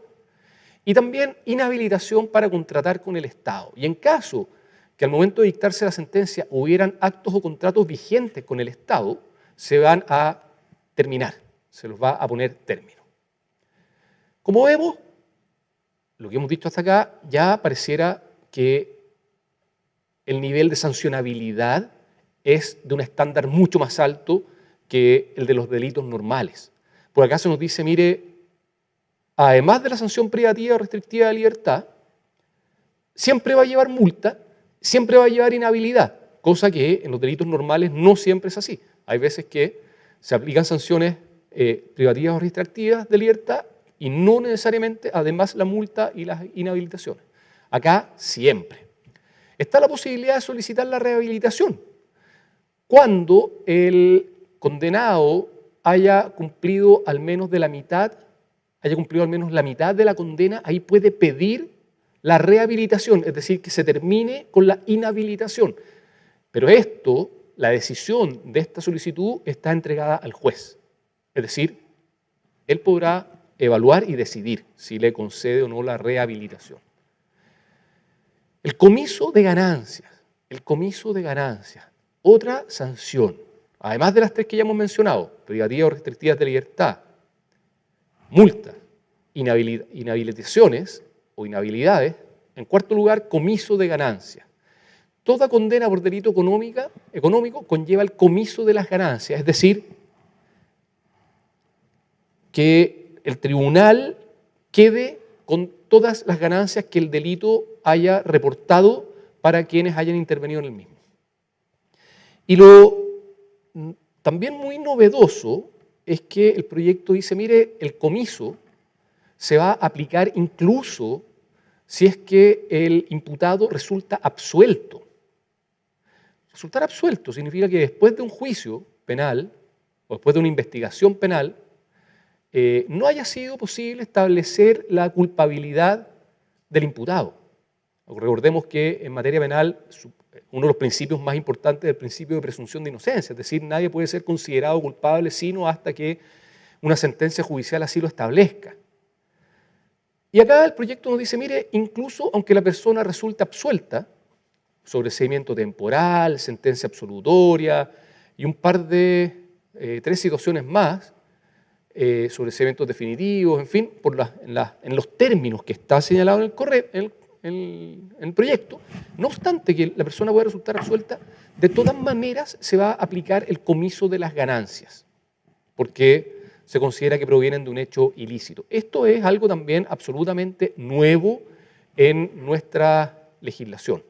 y también inhabilitación para contratar con el Estado. Y en caso que al momento de dictarse la sentencia hubieran actos o contratos vigentes con el Estado, se van a terminar, se los va a poner término. Como vemos, lo que hemos dicho hasta acá ya pareciera que el nivel de sancionabilidad es de un estándar mucho más alto que el de los delitos normales. Por acá se nos dice, mire, además de la sanción privativa o restrictiva de libertad, siempre va a llevar multa, siempre va a llevar inhabilidad, cosa que en los delitos normales no siempre es así. Hay veces que se aplican sanciones privativas o restrictivas de libertad y no necesariamente además la multa y las inhabilitaciones. Acá siempre. Está la posibilidad de solicitar la rehabilitación cuando el condenado haya cumplido al menos la mitad de la condena, ahí puede pedir la rehabilitación, es decir, que se termine con la inhabilitación. Pero esto, la decisión de esta solicitud está entregada al juez. Es decir, él podrá evaluar y decidir si le concede o no la rehabilitación. El comiso de ganancias, otra sanción, además de las tres que ya hemos mencionado, privativas o restrictivas de libertad, multas, inhabilitaciones o inhabilidades. En cuarto lugar, comiso de ganancias. Toda condena por delito económico conlleva el comiso de las ganancias, es decir, que el tribunal quede con todas las ganancias que el delito haya reportado para quienes hayan intervenido en el mismo. Y lo también muy novedoso es que el proyecto dice, mire, el comiso se va a aplicar incluso si es que el imputado resulta absuelto. Resultar absuelto significa que después de un juicio penal o después de una investigación penal no haya sido posible establecer la culpabilidad del imputado. Recordemos que en materia penal uno de los principios más importantes es el principio de presunción de inocencia, es decir, nadie puede ser considerado culpable sino hasta que una sentencia judicial así lo establezca. Y acá el proyecto nos dice, mire, incluso aunque la persona resulte absuelta, sobreseimiento temporal, sentencia absolutoria y un par de tres situaciones más, sobreseimientos definitivos, en fin, en los términos que está señalado en el proyecto, no obstante que la persona pueda resultar absuelta, de todas maneras se va a aplicar el comiso de las ganancias, porque se considera que provienen de un hecho ilícito. Esto es algo también absolutamente nuevo en nuestra legislación.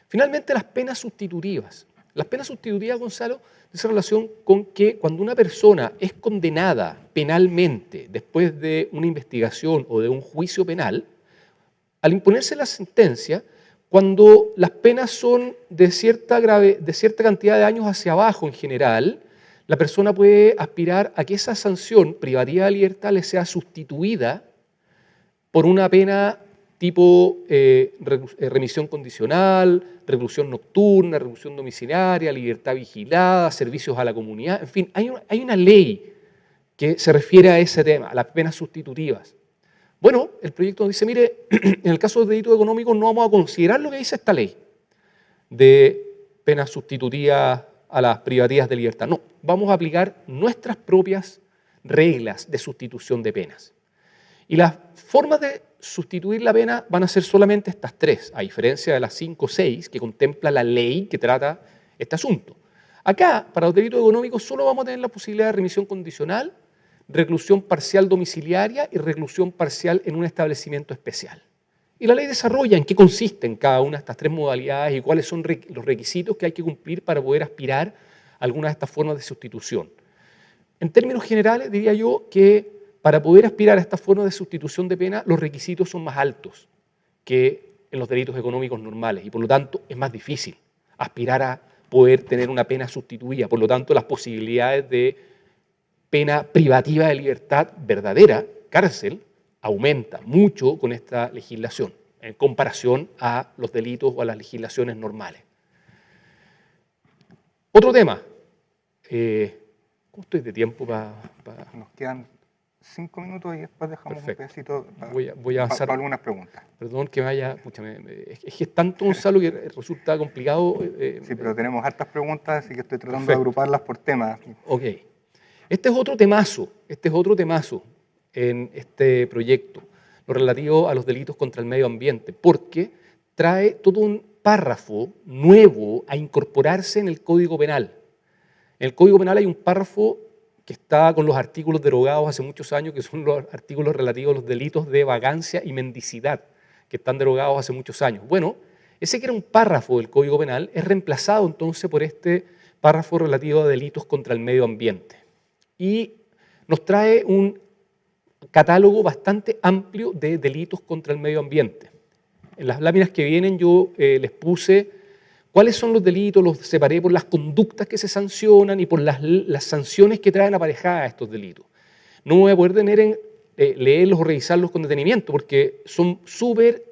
Finalmente, las penas sustitutivas. Las penas sustitutivas, Gonzalo, tienen relación con que cuando una persona es condenada penalmente después de una investigación o de un juicio penal, al imponerse la sentencia, cuando las penas son de cierta cantidad de años hacia abajo en general, la persona puede aspirar a que esa sanción privativa de libertad le sea sustituida por una pena tipo remisión condicional, reclusión nocturna, reclusión domiciliaria, libertad vigilada, servicios a la comunidad, en fin, hay una ley que se refiere a ese tema, a las penas sustitutivas. Bueno, el proyecto nos dice, mire, en el caso de delitos económicos no vamos a considerar lo que dice esta ley de penas sustitutivas a las privativas de libertad. No, vamos a aplicar nuestras propias reglas de sustitución de penas. Y las formas de sustituir la pena van a ser solamente estas tres, a diferencia de las 5 o 6 que contempla la ley que trata este asunto. Acá, para los delitos económicos, solo vamos a tener la posibilidad de remisión condicional, reclusión parcial domiciliaria y reclusión parcial en un establecimiento especial. Y la ley desarrolla en qué consisten cada una de estas tres modalidades y cuáles son los requisitos que hay que cumplir para poder aspirar a alguna de estas formas de sustitución. En términos generales, diría yo que para poder aspirar a esta forma de sustitución de pena, los requisitos son más altos que en los delitos económicos normales y por lo tanto es más difícil aspirar a poder tener una pena sustituida. Por lo tanto, las posibilidades de pena privativa de libertad verdadera, cárcel, aumenta mucho con esta legislación en comparación a los delitos o a las legislaciones normales. Otro tema. ¿Cómo estoy de tiempo para...? Nos quedan 5 minutos y después dejamos Perfecto. un pedacito voy a avanzar. para algunas preguntas. Perdón que me haya... es que es tanto, Gonzalo, que resulta complicado. Sí, pero tenemos hartas preguntas, así que estoy tratando de agruparlas por temas. Ok. Este es otro temazo en este proyecto, lo relativo a los delitos contra el medio ambiente, porque trae todo un párrafo nuevo a incorporarse en el Código Penal. En el Código Penal hay un párrafo que está con los artículos derogados hace muchos años, que son los artículos relativos a los delitos de vagancia y mendicidad, que están derogados hace muchos años. Bueno, ese que era un párrafo del Código Penal es reemplazado entonces por este párrafo relativo a delitos contra el medio ambiente. Y nos trae un catálogo bastante amplio de delitos contra el medio ambiente. En las láminas que vienen yo les puse cuáles son los delitos, los separé por las conductas que se sancionan y por las sanciones que traen aparejadas a estos delitos. No me voy a poder detener en leerlos o revisarlos con detenimiento porque son súper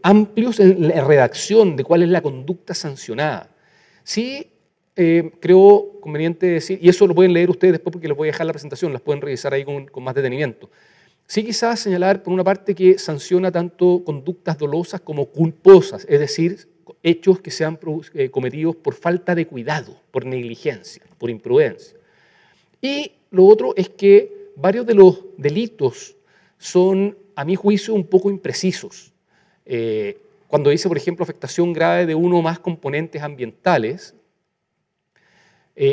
amplios en la redacción de cuál es la conducta sancionada. Sí creo conveniente decir, y eso lo pueden leer ustedes después porque les voy a dejar la presentación, las pueden revisar ahí con más detenimiento. Sí, quizás señalar por una parte que sanciona tanto conductas dolosas como culposas, es decir, hechos que sean cometidos por falta de cuidado, por negligencia, por imprudencia. Y lo otro es que varios de los delitos son, a mi juicio, un poco imprecisos. Cuando dice, por ejemplo, afectación grave de uno o más componentes ambientales,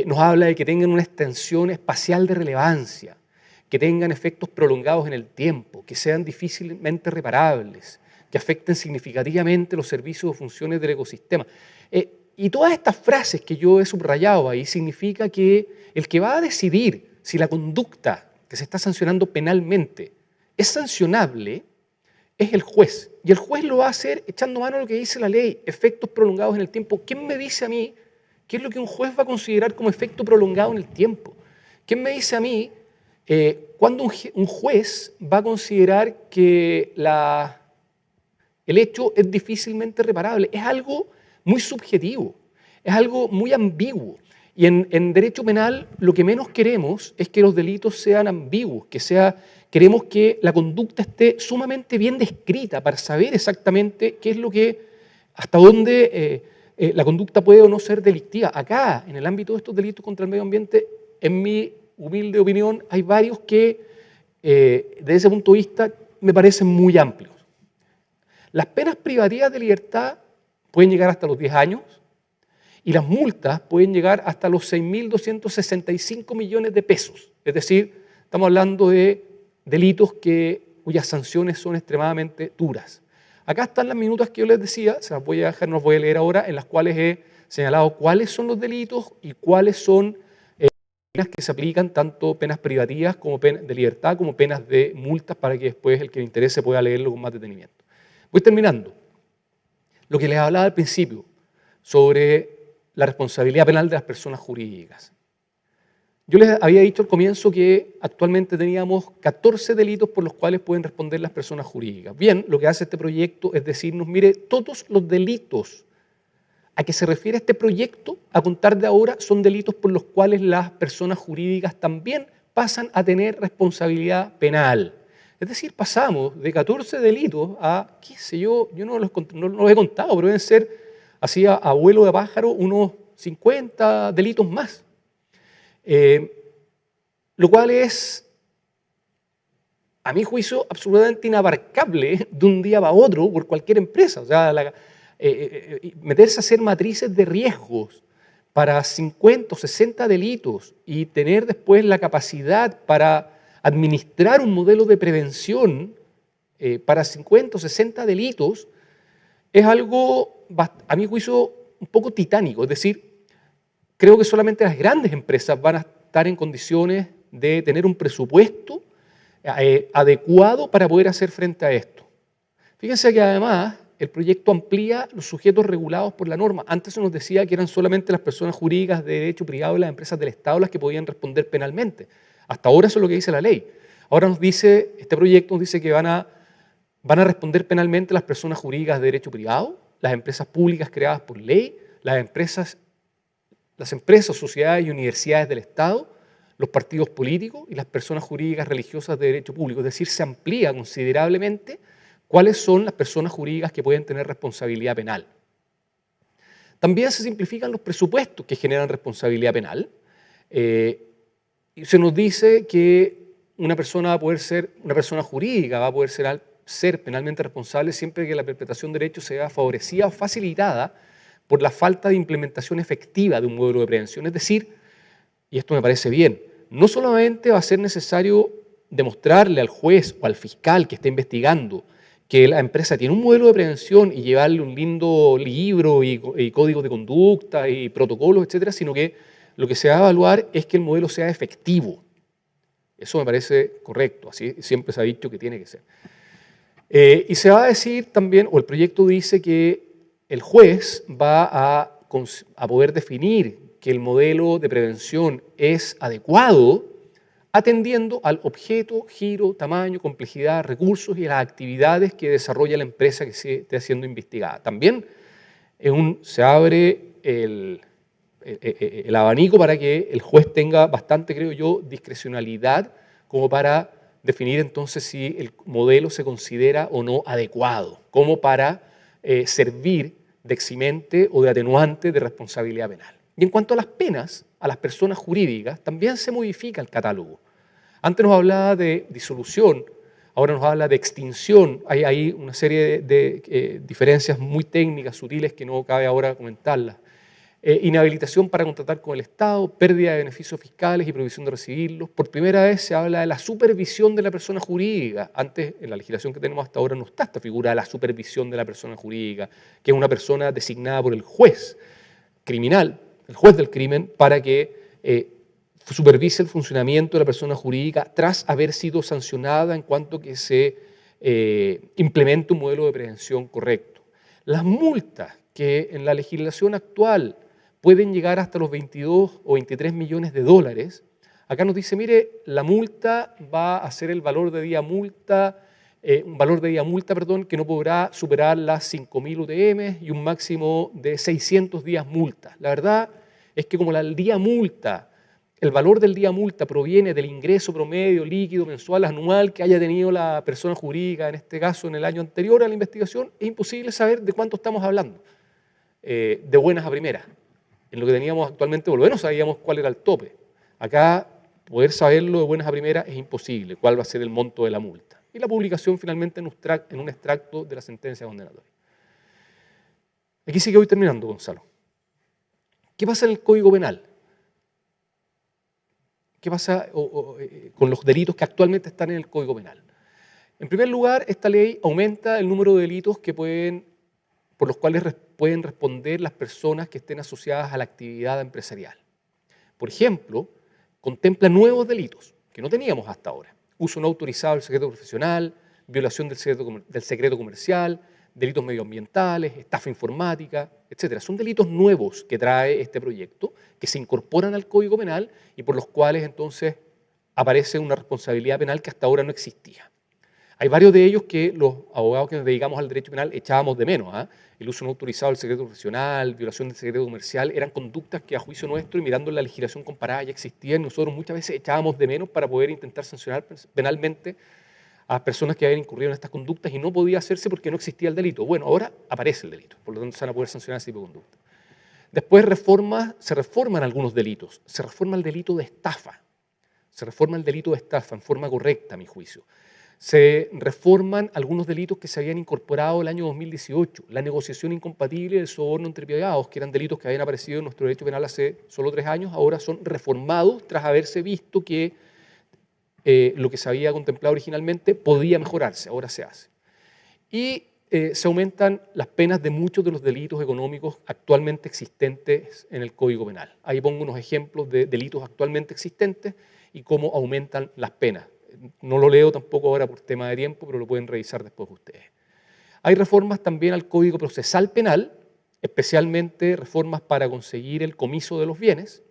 nos habla de que tengan una extensión espacial de relevancia, que tengan efectos prolongados en el tiempo, que sean difícilmente reparables, que afecten significativamente los servicios o funciones del ecosistema. Y todas estas frases que yo he subrayado ahí significa que el que va a decidir si la conducta que se está sancionando penalmente es sancionable es el juez. Y el juez lo va a hacer echando mano a lo que dice la ley, efectos prolongados en el tiempo. ¿Quién me dice a mí qué es lo que un juez va a considerar como efecto prolongado en el tiempo? ¿Quién me dice a mí cuándo un juez va a considerar que el hecho es difícilmente reparable? Es algo muy subjetivo, es algo muy ambiguo. Y en derecho penal lo que menos queremos es que los delitos sean ambiguos, queremos que la conducta esté sumamente bien descrita para saber exactamente qué es lo que, hasta dónde la conducta puede o no ser delictiva. Acá, en el ámbito de estos delitos contra el medio ambiente, en mi humilde opinión, hay varios que, desde ese punto de vista, me parecen muy amplios. Las penas privativas de libertad pueden llegar hasta los 10 años y las multas pueden llegar hasta los 6.265 millones de pesos. Es decir, estamos hablando de delitos cuyas sanciones son extremadamente duras. Acá están las minutas que yo les decía, se las voy a dejar, no las voy a leer ahora, en las cuales he señalado cuáles son los delitos y cuáles son penas que se aplican, tanto penas privativas como penas de libertad, como penas de multas, para que después el que le interese pueda leerlo con más detenimiento. Voy terminando. Lo que les hablaba al principio sobre la responsabilidad penal de las personas jurídicas. Yo les había dicho al comienzo que actualmente teníamos 14 delitos por los cuales pueden responder las personas jurídicas. Bien, lo que hace este proyecto es decirnos, mire, todos los delitos a que se refiere este proyecto, a contar de ahora, son delitos por los cuales las personas jurídicas también pasan a tener responsabilidad penal. Es decir, pasamos de 14 delitos a, qué sé yo no los he contado, pero deben ser, así a vuelo de pájaro, unos 50 delitos más. Lo cual es, a mi juicio, absolutamente inabarcable de un día para otro por cualquier empresa. O sea, meterse a hacer matrices de riesgos para 50 o 60 delitos y tener después la capacidad para administrar un modelo de prevención para 50 o 60 delitos es algo, a mi juicio, un poco titánico. Es decir, creo que solamente las grandes empresas van a estar en condiciones de tener un presupuesto adecuado para poder hacer frente a esto. Fíjense que además el proyecto amplía los sujetos regulados por la norma. Antes se nos decía que eran solamente las personas jurídicas de derecho privado y las empresas del Estado las que podían responder penalmente. Hasta ahora eso es lo que dice la ley. Ahora este proyecto nos dice que van a responder penalmente las personas jurídicas de derecho privado, las empresas públicas creadas por ley, las empresas, sociedades y universidades del Estado, los partidos políticos y las personas jurídicas religiosas de derecho público. Es decir, se amplía considerablemente cuáles son las personas jurídicas que pueden tener responsabilidad penal. También se simplifican los presupuestos que generan responsabilidad penal. Y se nos dice que una persona jurídica va a poder ser penalmente responsable siempre que la perpetración de derechos sea favorecida o facilitada por la falta de implementación efectiva de un modelo de prevención. Es decir, y esto me parece bien, no solamente va a ser necesario demostrarle al juez o al fiscal que está investigando que la empresa tiene un modelo de prevención y llevarle un lindo libro y códigos de conducta y protocolos, etcétera, sino que lo que se va a evaluar es que el modelo sea efectivo. Eso me parece correcto, así siempre se ha dicho que tiene que ser. Y se va a decir también, o el proyecto dice que el juez va a poder definir que el modelo de prevención es adecuado atendiendo al objeto, giro, tamaño, complejidad, recursos y las actividades que desarrolla la empresa que se esté siendo investigada. También se abre el abanico para que el juez tenga bastante, creo yo, discrecionalidad como para definir entonces si el modelo se considera o no adecuado, como para servir de eximente o de atenuante de responsabilidad penal. Y en cuanto a las penas, a las personas jurídicas, también se modifica el catálogo. Antes nos hablaba de disolución, ahora nos habla de extinción. Hay ahí una serie de diferencias muy técnicas, sutiles, que no cabe ahora comentarlas. Inhabilitación para contratar con el Estado, pérdida de beneficios fiscales y prohibición de recibirlos. Por primera vez se habla de la supervisión de la persona jurídica. Antes, en la legislación que tenemos hasta ahora, no está esta figura de la supervisión de la persona jurídica, que es una persona designada por el juez criminal, el juez del crimen, para que supervise el funcionamiento de la persona jurídica tras haber sido sancionada en cuanto que se implemente un modelo de prevención correcto. Las multas que en la legislación actual pueden llegar hasta los 22 o 23 millones de dólares, acá nos dice, mire, la multa va a ser el valor de día multa, un valor de día multa, perdón, que no podrá superar las 5.000 UTM y un máximo de 600 días multa. La verdad es que como el valor del día multa proviene del ingreso promedio líquido mensual anual que haya tenido la persona jurídica, en este caso en el año anterior a la investigación, es imposible saber de cuánto estamos hablando, de buenas a primeras. En lo que teníamos actualmente, por lo menos sabíamos cuál era el tope. Acá, poder saberlo de buenas a primeras es imposible, cuál va a ser el monto de la multa. Y la publicación finalmente en un extracto de la sentencia condenatoria. Aquí sí que voy terminando, Gonzalo. ¿Qué pasa en el Código Penal? ¿Qué pasa con los delitos que actualmente están en el Código Penal? En primer lugar, esta ley aumenta el número de delitos por los cuales pueden responder las personas que estén asociadas a la actividad empresarial. Por ejemplo, contempla nuevos delitos que no teníamos hasta ahora. Uso no autorizado del secreto profesional, violación del secreto comercial, delitos medioambientales, estafa informática, etc. Son delitos nuevos que trae este proyecto, que se incorporan al Código Penal y por los cuales entonces aparece una responsabilidad penal que hasta ahora no existía. Hay varios de ellos que los abogados que nos dedicamos al derecho penal echábamos de menos. El uso no autorizado del secreto profesional, violación del secreto comercial, eran conductas que a juicio nuestro y mirando la legislación comparada ya existían. Nosotros muchas veces echábamos de menos para poder intentar sancionar penalmente a las personas que habían incurrido en estas conductas y no podía hacerse porque no existía el delito. Bueno, ahora aparece el delito, por lo tanto se van a poder sancionar ese tipo de conducta. Después se reforman algunos delitos. Se reforma el delito de estafa. Se reforma el delito de estafa en forma correcta, a mi juicio. Se reforman algunos delitos que se habían incorporado el año 2018. La negociación incompatible y el soborno entre privados, que eran delitos que habían aparecido en nuestro derecho penal hace solo 3 años, ahora son reformados tras haberse visto que lo que se había contemplado originalmente podía mejorarse, ahora se hace. Y se aumentan las penas de muchos de los delitos económicos actualmente existentes en el Código Penal. Ahí pongo unos ejemplos de delitos actualmente existentes y cómo aumentan las penas. No lo leo tampoco ahora por tema de tiempo, pero lo pueden revisar después ustedes. Hay reformas también al Código Procesal Penal, especialmente reformas para conseguir el comiso de los bienes,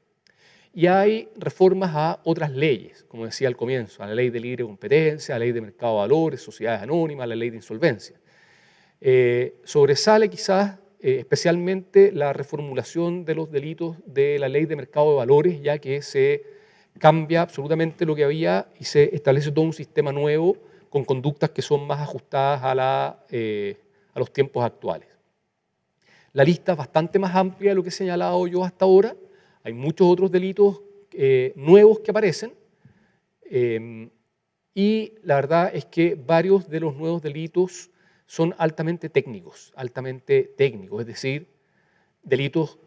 y hay reformas a otras leyes, como decía al comienzo, a la ley de libre competencia, a la ley de mercado de valores, sociedades anónimas, a la ley de insolvencia. Sobresale quizás especialmente la reformulación de los delitos de la ley de mercado de valores, ya que se cambia absolutamente lo que había y se establece todo un sistema nuevo con conductas que son más ajustadas a los tiempos actuales. La lista es bastante más amplia de lo que he señalado yo hasta ahora. Hay muchos otros delitos nuevos que aparecen y la verdad es que varios de los nuevos delitos son altamente técnicos, es decir, delitos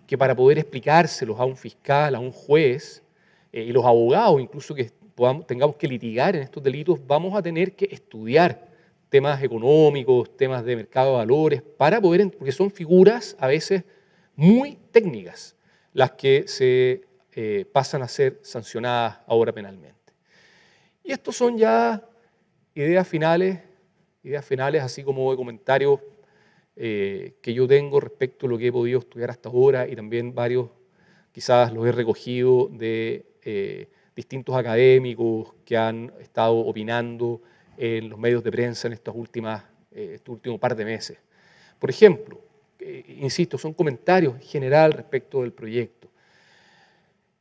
que para poder explicárselos a un fiscal, a un juez y los abogados incluso que tengamos que litigar en estos delitos, vamos a tener que estudiar temas económicos, temas de mercado de valores, porque son figuras a veces muy técnicas las que se pasan a ser sancionadas ahora penalmente. Y estos son ya ideas finales, así como de comentarios que yo tengo respecto a lo que he podido estudiar hasta ahora y también varios, quizás los he recogido de distintos académicos que han estado opinando en los medios de prensa en este último par de meses. Por ejemplo, insisto, son comentarios en general respecto del proyecto.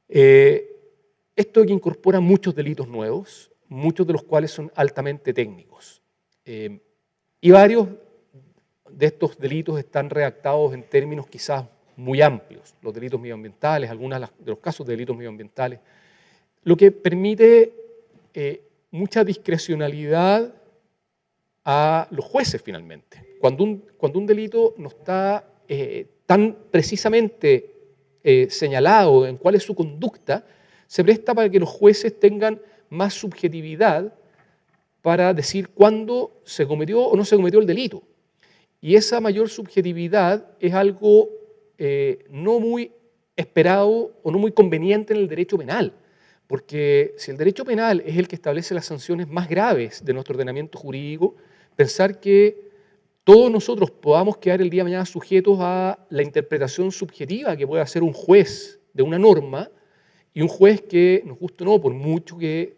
Esto que incorpora muchos delitos nuevos, muchos de los cuales son altamente técnicos. Y varios de estos delitos están redactados en términos quizás muy amplios, los delitos medioambientales, algunos de los casos de delitos medioambientales, lo que permite mucha discrecionalidad a los jueces finalmente. Cuando un delito no está tan precisamente señalado en cuál es su conducta, se presta para que los jueces tengan más subjetividad para decir cuándo se cometió o no se cometió el delito. Y esa mayor subjetividad es algo no muy esperado o no muy conveniente en el derecho penal, porque si el derecho penal es el que establece las sanciones más graves de nuestro ordenamiento jurídico, pensar que todos nosotros podamos quedar el día de mañana sujetos a la interpretación subjetiva que puede hacer un juez de una norma, y un juez que, nos guste o no, por mucho que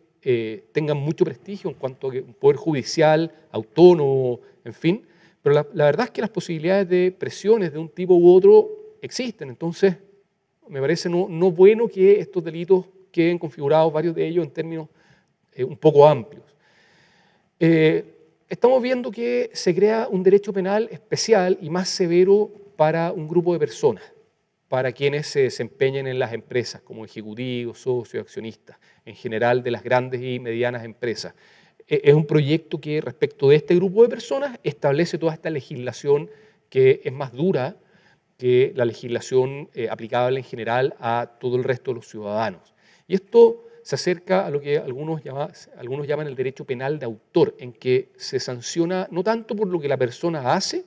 tenga mucho prestigio en cuanto a un poder judicial, autónomo, en fin, pero la verdad es que las posibilidades de presiones de un tipo u otro existen. Entonces, me parece no bueno que estos delitos queden configurados, varios de ellos, en términos un poco amplios. Estamos viendo que se crea un derecho penal especial y más severo para un grupo de personas, para quienes se desempeñen en las empresas, como ejecutivos, socios, accionistas, en general de las grandes y medianas empresas. Es un proyecto que respecto de este grupo de personas establece toda esta legislación que es más dura que la legislación aplicable en general a todo el resto de los ciudadanos. Y esto se acerca a lo que algunos llaman el derecho penal de autor, en que se sanciona no tanto por lo que la persona hace,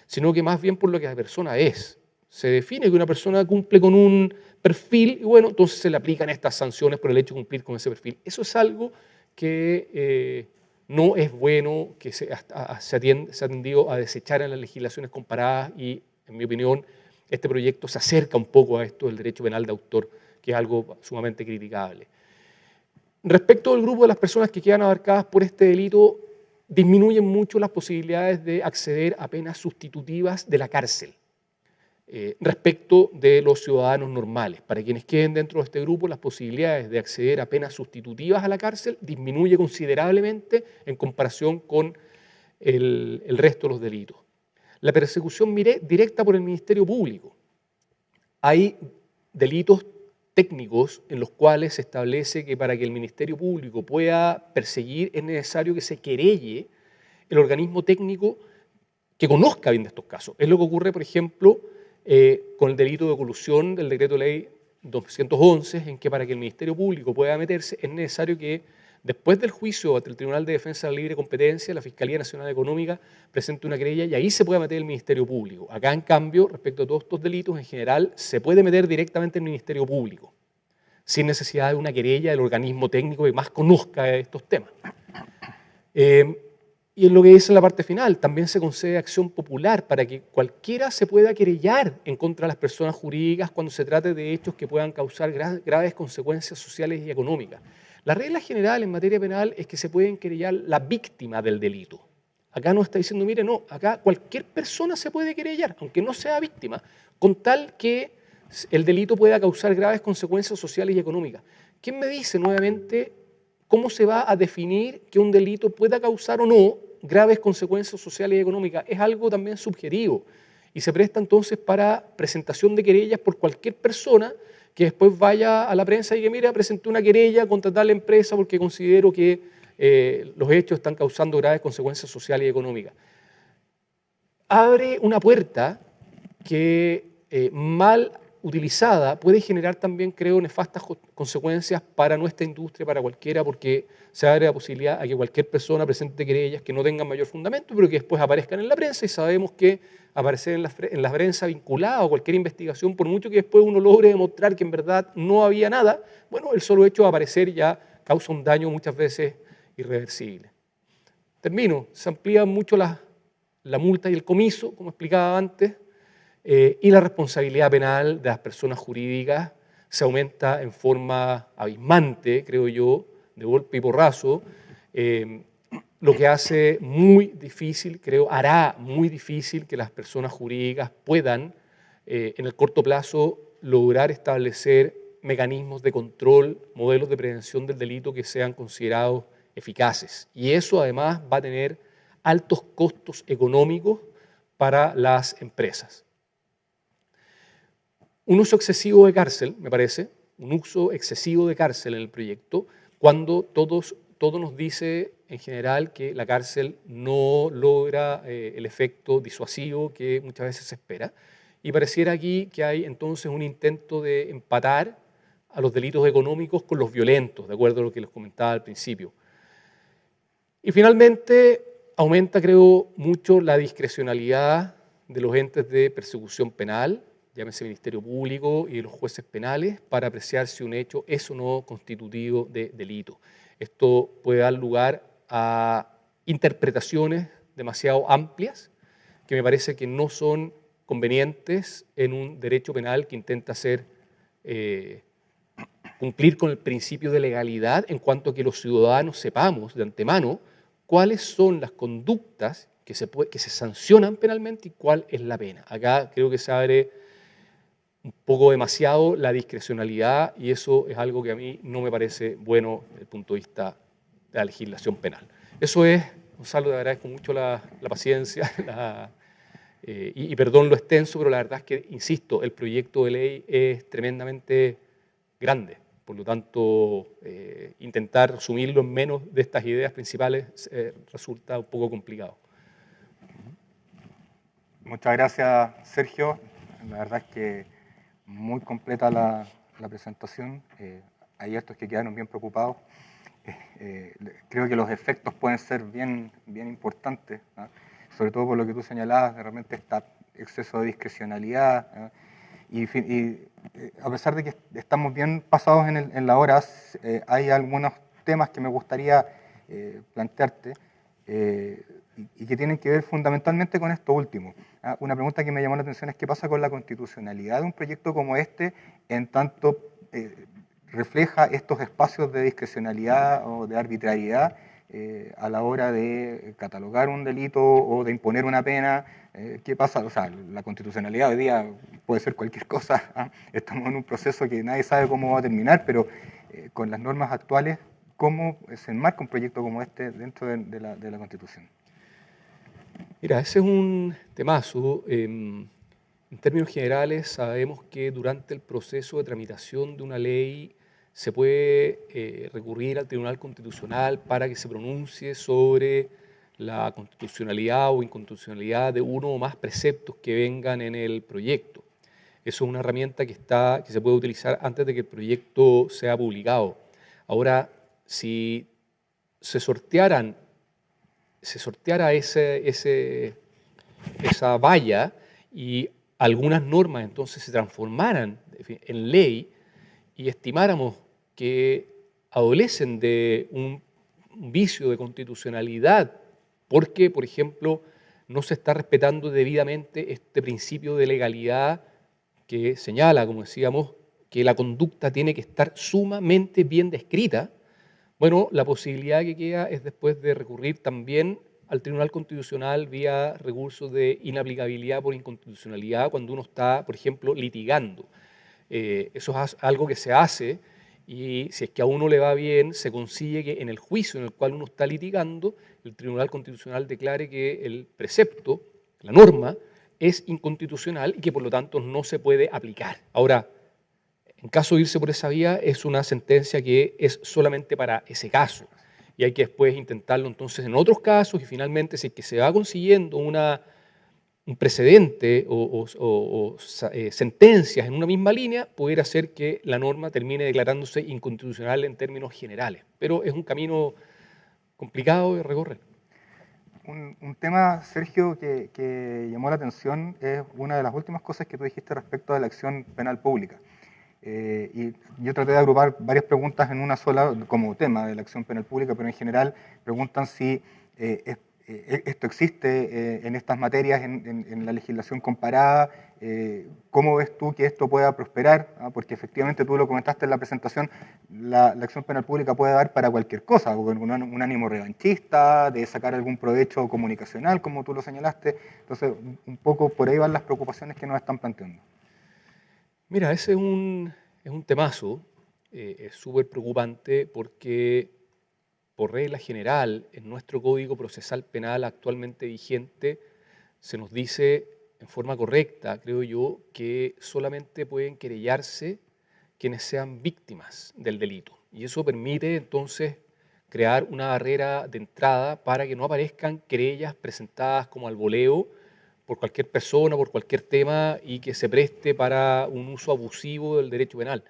sino que más bien por lo que la persona es. Se define que una persona cumple con un perfil y bueno, entonces se le aplican estas sanciones por el hecho de cumplir con ese perfil. Eso es algo que no es bueno, que se ha tendido a desechar en las legislaciones comparadas y, en mi opinión, este proyecto se acerca un poco a esto del derecho penal de autor, que es algo sumamente criticable. Respecto al grupo de las personas que quedan abarcadas por este delito, disminuyen mucho las posibilidades de acceder a penas sustitutivas de la cárcel respecto de los ciudadanos normales. Para quienes queden dentro de este grupo, las posibilidades de acceder a penas sustitutivas a la cárcel disminuye considerablemente en comparación con el resto de los delitos. La persecución directa por el Ministerio Público. Hay delitos técnicos en los cuales se establece que para que el Ministerio Público pueda perseguir es necesario que se querelle el organismo técnico que conozca bien de estos casos. Es lo que ocurre, por ejemplo, con el delito de colusión del decreto ley 211, en que para que el Ministerio Público pueda meterse es necesario que después del juicio ante el Tribunal de Defensa de la Libre Competencia, la Fiscalía Nacional Económica presente una querella y ahí se puede meter el Ministerio Público. Acá, en cambio, respecto a todos estos delitos, en general, se puede meter directamente el Ministerio Público, sin necesidad de una querella del organismo técnico que más conozca estos temas. Y en lo que dice en la parte final, también se concede acción popular para que cualquiera se pueda querellar en contra de las personas jurídicas cuando se trate de hechos que puedan causar graves consecuencias sociales y económicas. La regla general en materia penal es que se pueden querellar la víctima del delito. Acá no está diciendo, mire, no, acá cualquier persona se puede querellar, aunque no sea víctima, con tal que el delito pueda causar graves consecuencias sociales y económicas. ¿Quién me dice nuevamente cómo se va a definir que un delito pueda causar o no graves consecuencias sociales y económicas? Es algo también subjetivo y se presta entonces para presentación de querellas por cualquier persona que después vaya a la prensa y que, mira, presenté una querella contra tal empresa porque considero que los hechos están causando graves consecuencias sociales y económicas. Abre una puerta que mal utilizada puede generar también, creo, nefastas consecuencias para nuestra industria, para cualquiera, porque se abre la posibilidad a que cualquier persona presente querellas que no tengan mayor fundamento, pero que después aparezcan en la prensa, y sabemos que aparecer en la prensa vinculada a cualquier investigación, por mucho que después uno logre demostrar que en verdad no había nada, bueno, el solo hecho de aparecer ya causa un daño muchas veces irreversible. Termino, se amplía mucho la multa y el comiso, como explicaba antes, y la responsabilidad penal de las personas jurídicas se aumenta en forma abismante, creo yo, de golpe y porrazo. lo que hace muy difícil, creo, hará muy difícil que las personas jurídicas puedan, en el corto plazo, lograr establecer mecanismos de control, modelos de prevención del delito que sean considerados eficaces. Y eso además va a tener altos costos económicos para las empresas. Un uso excesivo de cárcel, me parece, un uso excesivo de cárcel en el proyecto, cuando todo nos dice en general que la cárcel no logra el efecto disuasivo que muchas veces se espera. Y pareciera aquí que hay entonces un intento de empatar a los delitos económicos con los violentos, de acuerdo a lo que les comentaba al principio. Y finalmente aumenta, creo, mucho la discrecionalidad de los entes de persecución penal, llámese Ministerio Público y de los jueces penales, para apreciar si un hecho es o no constitutivo de delito. Esto puede dar lugar a interpretaciones demasiado amplias que me parece que no son convenientes en un derecho penal que intenta cumplir con el principio de legalidad en cuanto a que los ciudadanos sepamos de antemano cuáles son las conductas que se sancionan penalmente y cuál es la pena. Acá creo que se abre un poco demasiado la discrecionalidad y eso es algo que a mí no me parece bueno desde el punto de vista de la legislación penal. Eso es, Gonzalo, te agradezco mucho la paciencia y perdón lo extenso, pero la verdad es que, insisto, el proyecto de ley es tremendamente grande. Por lo tanto, intentar resumirlo en menos de estas ideas principales resulta un poco complicado. Muchas gracias, Sergio. La verdad es que muy completa la presentación. Hay estos que quedaron bien preocupados. Creo que los efectos pueden ser bien importantes, ¿no? Sobre todo por lo que tú señalabas, de repente este exceso de discrecionalidad, ¿no? Y a pesar de que estamos bien pasados en la hora, hay algunos temas que me gustaría plantearte y que tienen que ver fundamentalmente con esto último. Una pregunta que me llamó la atención es qué pasa con la constitucionalidad de un proyecto como este, en tanto refleja estos espacios de discrecionalidad o de arbitrariedad a la hora de catalogar un delito o de imponer una pena. ¿Qué pasa? O sea, la constitucionalidad hoy día puede ser cualquier cosa, ¿eh? Estamos en un proceso que nadie sabe cómo va a terminar, pero con las normas actuales, ¿cómo se enmarca un proyecto como este dentro de la Constitución? Mira, ese es un temazo. En términos generales, sabemos que durante el proceso de tramitación de una ley se puede recurrir al Tribunal Constitucional para que se pronuncie sobre la constitucionalidad o inconstitucionalidad de uno o más preceptos que vengan en el proyecto. Eso es una herramienta que se puede utilizar antes de que el proyecto sea publicado. Ahora, si se sorteara esa valla y algunas normas entonces se transformaran en ley y estimáramos que adolecen de un vicio de constitucionalidad porque, por ejemplo, no se está respetando debidamente este principio de legalidad que señala, como decíamos, que la conducta tiene que estar sumamente bien descrita. Bueno, la posibilidad que queda es después de recurrir también al Tribunal Constitucional vía recursos de inaplicabilidad por inconstitucionalidad cuando uno está, por ejemplo, litigando. Eso es algo que se hace y si es que a uno le va bien, se consigue que en el juicio en el cual uno está litigando, el Tribunal Constitucional declare que el precepto, la norma, es inconstitucional y que por lo tanto no se puede aplicar. Ahora, en caso de irse por esa vía, es una sentencia que es solamente para ese caso y hay que después intentarlo entonces en otros casos y finalmente si es que se va consiguiendo un precedente o sentencias en una misma línea, poder hacer que la norma termine declarándose inconstitucional en términos generales. Pero es un camino complicado de recorrer. Un tema, Sergio, que llamó la atención es una de las últimas cosas que tú dijiste respecto de la acción penal pública. Y yo traté de agrupar varias preguntas en una sola como tema de la acción penal pública, pero en general preguntan si ¿Esto existe en estas materias, en la legislación comparada? ¿Cómo ves tú que esto pueda prosperar? Porque efectivamente tú lo comentaste en la presentación, la acción penal pública puede dar para cualquier cosa, con un ánimo revanchista, de sacar algún provecho comunicacional, como tú lo señalaste. Entonces, un poco por ahí van las preocupaciones que nos están planteando. Mira, ese es un temazo, es súper preocupante porque por regla general, en nuestro Código Procesal Penal actualmente vigente, se nos dice en forma correcta, creo yo, que solamente pueden querellarse quienes sean víctimas del delito. Y eso permite entonces crear una barrera de entrada para que no aparezcan querellas presentadas como al voleo por cualquier persona, por cualquier tema y que se preste para un uso abusivo del derecho penal.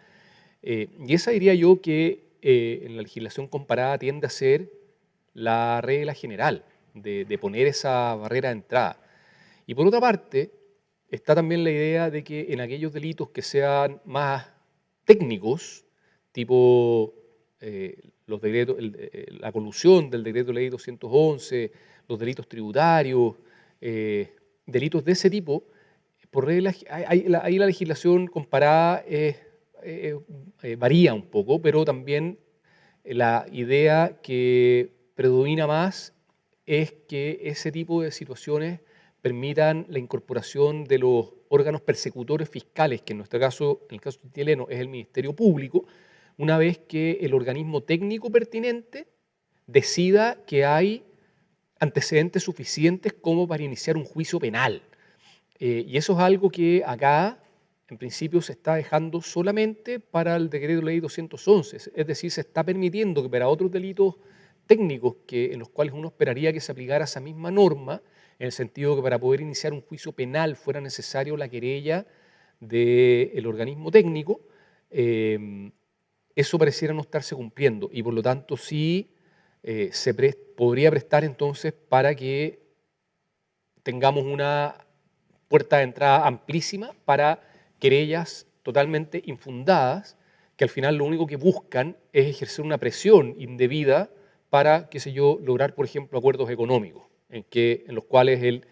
Y esa diría yo que en la legislación comparada tiende a ser la regla general de poner esa barrera de entrada. Y por otra parte, está también la idea de que en aquellos delitos que sean más técnicos, tipo los decretos, la colusión del decreto ley 211, los delitos tributarios, delitos de ese tipo, por reglas, ahí la legislación comparada varía un poco, pero también la idea que predomina más es que ese tipo de situaciones permitan la incorporación de los órganos persecutores fiscales, que en nuestro caso, en el caso chileno, es el Ministerio Público, una vez que el organismo técnico pertinente decida que hay antecedentes suficientes como para iniciar un juicio penal. Y eso es algo que acá, en principio, se está dejando solamente para el decreto ley 211, es decir, se está permitiendo que para otros delitos técnicos en los cuales uno esperaría que se aplicara esa misma norma, en el sentido que para poder iniciar un juicio penal fuera necesario la querella del organismo técnico, eso pareciera no estarse cumpliendo y por lo tanto sí podría prestar entonces para que tengamos una puerta de entrada amplísima para querellas totalmente infundadas, que al final lo único que buscan es ejercer una presión indebida para, qué sé yo, lograr, por ejemplo, acuerdos económicos, en los cuales el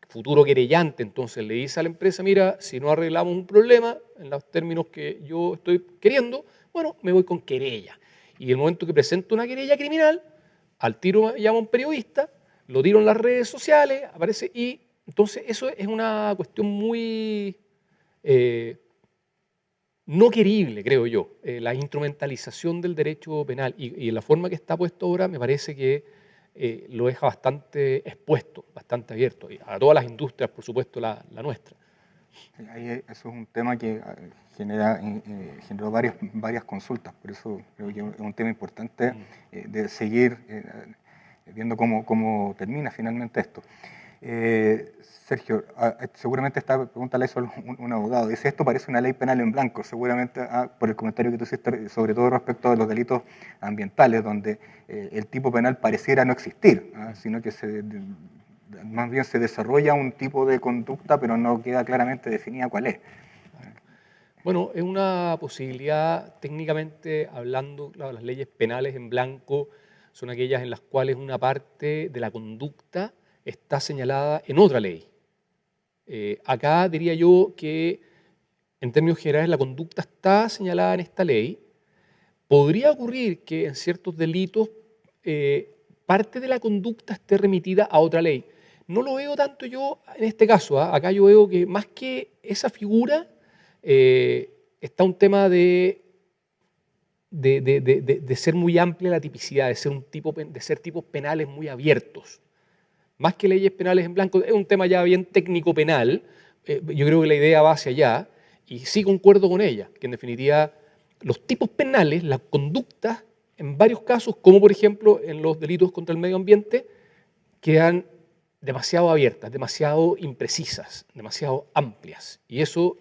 futuro querellante entonces le dice a la empresa, mira, si no arreglamos un problema en los términos que yo estoy queriendo, bueno, me voy con querella. Y el momento que presento una querella criminal, al tiro llama a un periodista, lo tiro en las redes sociales, aparece y entonces eso es una cuestión muy no querible, creo yo. La instrumentalización del derecho penal y en la forma que está puesto ahora me parece que lo deja bastante expuesto, bastante abierto, y a todas las industrias, por supuesto, la nuestra. Eso es un tema que generó varias consultas, por eso creo que es un tema importante de seguir viendo cómo termina finalmente esto. Sergio, seguramente esta pregunta la hizo un abogado. Dice, esto parece una ley penal en blanco, seguramente por el comentario que tú hiciste, sobre todo respecto a los delitos ambientales, donde el tipo penal pareciera no existir, sino que más bien se desarrolla un tipo de conducta, pero no queda claramente definida cuál es. Bueno, es una posibilidad, técnicamente hablando, claro, las leyes penales en blanco son aquellas en las cuales una parte de la conducta está señalada en otra ley. Acá diría yo que en términos generales la conducta está señalada en esta ley. Podría ocurrir que en ciertos delitos parte de la conducta esté remitida a otra ley. No lo veo tanto yo en este caso. Acá yo veo que más que esa figura está un tema de ser muy amplia la tipicidad, de ser tipos penales muy abiertos. Más que leyes penales en blanco, es un tema ya bien técnico penal, yo creo que la idea va hacia allá, y sí concuerdo con ella, que en definitiva los tipos penales, las conductas, en varios casos, como por ejemplo en los delitos contra el medio ambiente, quedan demasiado abiertas, demasiado imprecisas, demasiado amplias. Y eso,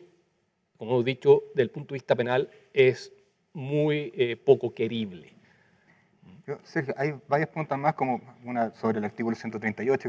como hemos dicho, desde el punto de vista penal, es muy poco querible. Sergio, hay varias preguntas más, como una sobre el artículo 138,